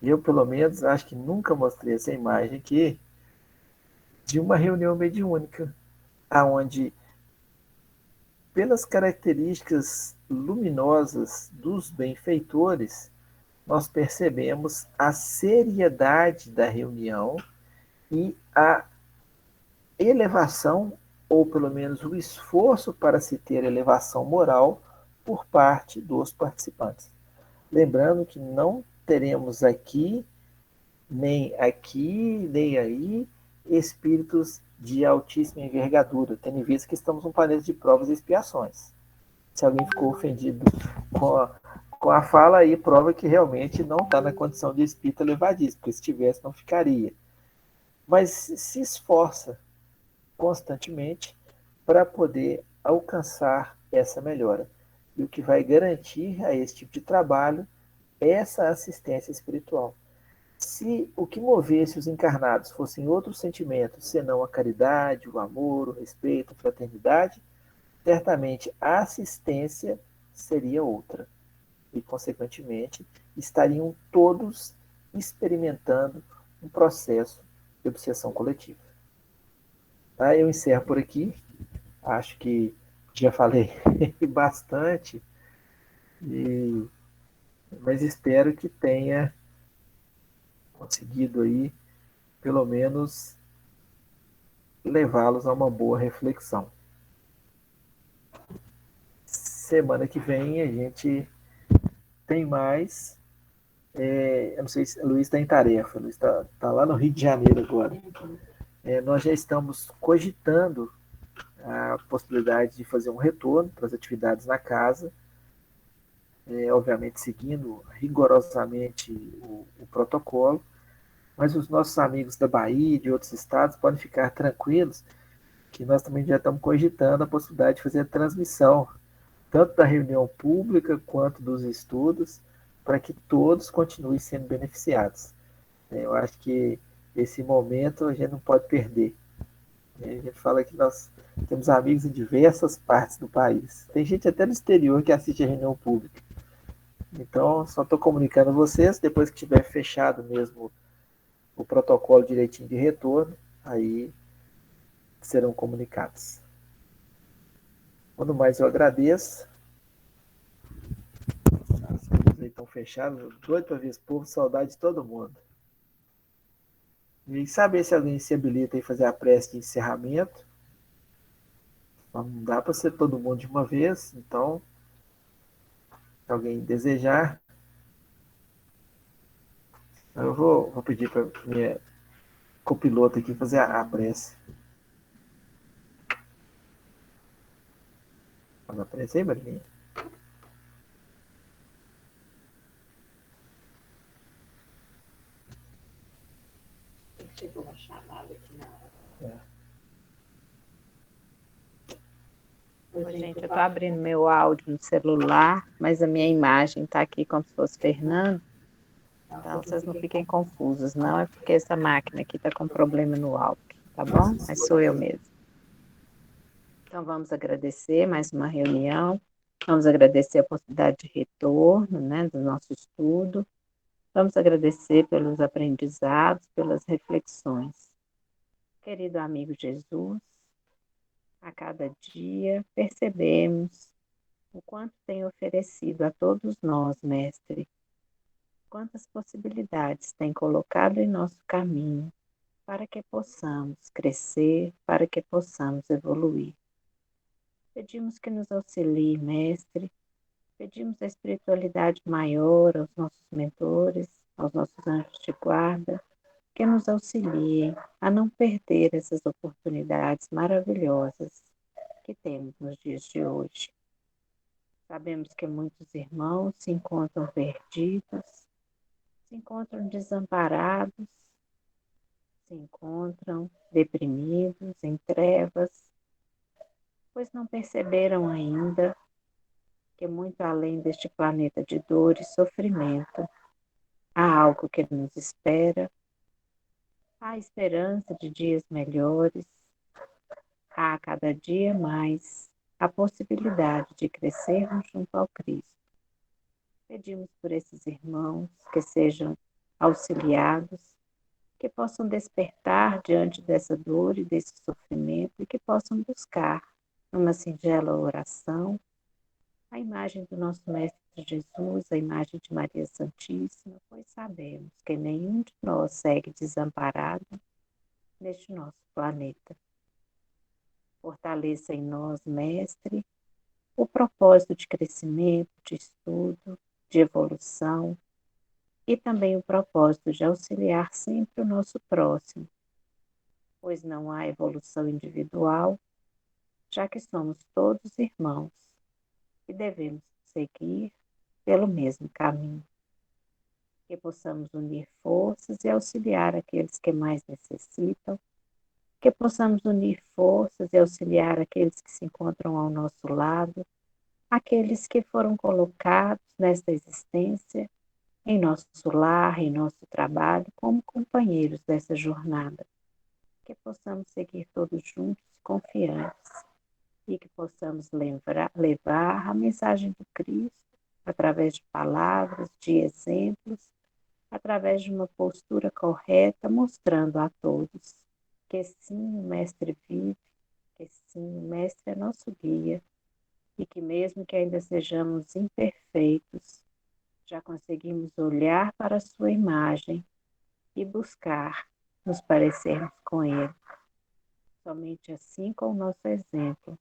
Speaker 1: Eu, pelo menos, acho que nunca mostrei essa imagem aqui de uma reunião mediúnica, onde, pelas características luminosas dos benfeitores, nós percebemos a seriedade da reunião e a elevação ou pelo menos o esforço para se ter elevação moral por parte dos participantes. Lembrando que não teremos nem aqui, nem aí, espíritos de altíssima envergadura, tendo em vista que estamos num planeta de provas e expiações. Se alguém ficou ofendido com a fala, aí prova que realmente não está na condição de espírito elevadíssimo, porque se tivesse não ficaria. Mas se esforça constantemente para poder alcançar essa melhora. E o que vai garantir a esse tipo de trabalho é essa assistência espiritual. Se o que movesse os encarnados fossem outros sentimentos, senão a caridade, o amor, o respeito, a fraternidade, certamente a assistência seria outra. E, consequentemente, estariam todos experimentando um processo de obsessão coletiva. Tá? Eu encerro por aqui. Acho que já falei bastante, mas espero que tenha conseguido aí, pelo menos, levá-los a uma boa reflexão. Semana que vem a gente tem mais. Eu não sei se o Luiz está em tarefa, o Luiz está lá no Rio de Janeiro agora. Nós já estamos cogitando a possibilidade de fazer um retorno para as atividades na casa, obviamente seguindo rigorosamente o protocolo, mas os nossos amigos da Bahia e de outros estados podem ficar tranquilos que nós também já estamos cogitando a possibilidade de fazer a transmissão, tanto da reunião pública quanto dos estudos, para que todos continuem sendo beneficiados. Eu acho que esse momento a gente não pode perder. A gente fala que nós temos amigos em diversas partes do país. Tem gente até no exterior que assiste a reunião pública. Então, só estou comunicando a vocês, depois que tiver fechado mesmo o protocolo direitinho de retorno, aí serão comunicados. Quando mais eu agradeço. As coisas aí estão fechadas, doido para ver esse povo, saudade de todo mundo. E saber se alguém se habilita em fazer a prece de encerramento. Não dá para ser todo mundo de uma vez, então, se alguém desejar, eu vou pedir para minha copiloto aqui fazer a prece. Faz a prece aí, Marilinha.
Speaker 2: Chegou uma chamada aqui na hora.
Speaker 4: Gente, eu estou abrindo meu áudio no celular, mas a minha imagem está aqui como se fosse Fernando. Então, vocês não fiquem confusos, não. É porque essa máquina aqui está com problema no áudio, tá bom? Mas sou eu mesmo. Então, vamos agradecer mais uma reunião. Vamos agradecer a possibilidade de retorno, né, do nosso estudo. Vamos agradecer pelos aprendizados, pelas reflexões. Querido amigo Jesus, a cada dia percebemos o quanto tem oferecido a todos nós, Mestre, quantas possibilidades tem colocado em nosso caminho para que possamos crescer, para que possamos evoluir. Pedimos que nos auxilie, Mestre, pedimos a espiritualidade maior aos nossos mentores, aos nossos anjos de guarda, que nos auxiliem a não perder essas oportunidades maravilhosas que temos nos dias de hoje. Sabemos que muitos irmãos se encontram perdidos, se encontram desamparados, se encontram deprimidos, em trevas, pois não perceberam ainda que muito além deste planeta de dor e sofrimento, há algo que nos espera, há esperança de dias melhores, há cada dia mais a possibilidade de crescermos junto ao Cristo. Pedimos por esses irmãos que sejam auxiliados, que possam despertar diante dessa dor e desse sofrimento e que possam buscar, numa singela oração, a imagem do nosso Mestre Jesus, a imagem de Maria Santíssima, pois sabemos que nenhum de nós segue desamparado neste nosso planeta. Fortaleça em nós, Mestre, o propósito de crescimento, de estudo, de evolução e também o propósito de auxiliar sempre o nosso próximo, pois não há evolução individual, já que somos todos irmãos e devemos seguir pelo mesmo caminho. Que possamos unir forças e auxiliar aqueles que mais necessitam, que possamos unir forças e auxiliar aqueles que se encontram ao nosso lado, aqueles que foram colocados nesta existência, em nosso lar, em nosso trabalho, como companheiros dessa jornada. Que possamos seguir todos juntos e confiantes, e que possamos levar a mensagem do Cristo através de palavras, de exemplos, através de uma postura correta, mostrando a todos que sim, o Mestre vive, que sim, o Mestre é nosso guia, e que mesmo que ainda sejamos imperfeitos, já conseguimos olhar para a sua imagem e buscar nos parecermos com Ele. Somente assim, com o nosso exemplo,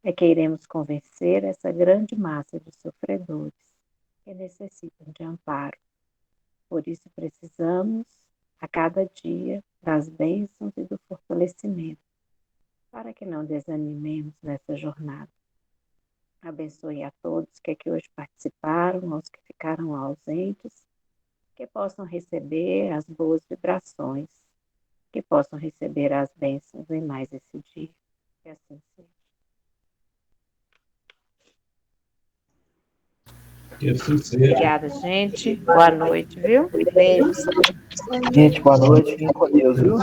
Speaker 4: é que iremos convencer essa grande massa de sofredores que necessitam de amparo. Por isso precisamos, a cada dia, das bênçãos e do fortalecimento, para que não desanimemos nessa jornada. Abençoe a todos que aqui hoje participaram, aos que ficaram ausentes, que possam receber as boas vibrações, que possam receber as bênçãos em mais esse dia. Que assim seja.
Speaker 5: Que assim seja.
Speaker 4: Obrigada, gente. Boa noite, viu? Beijos.
Speaker 1: Gente, boa noite. Fiquem com Deus, viu?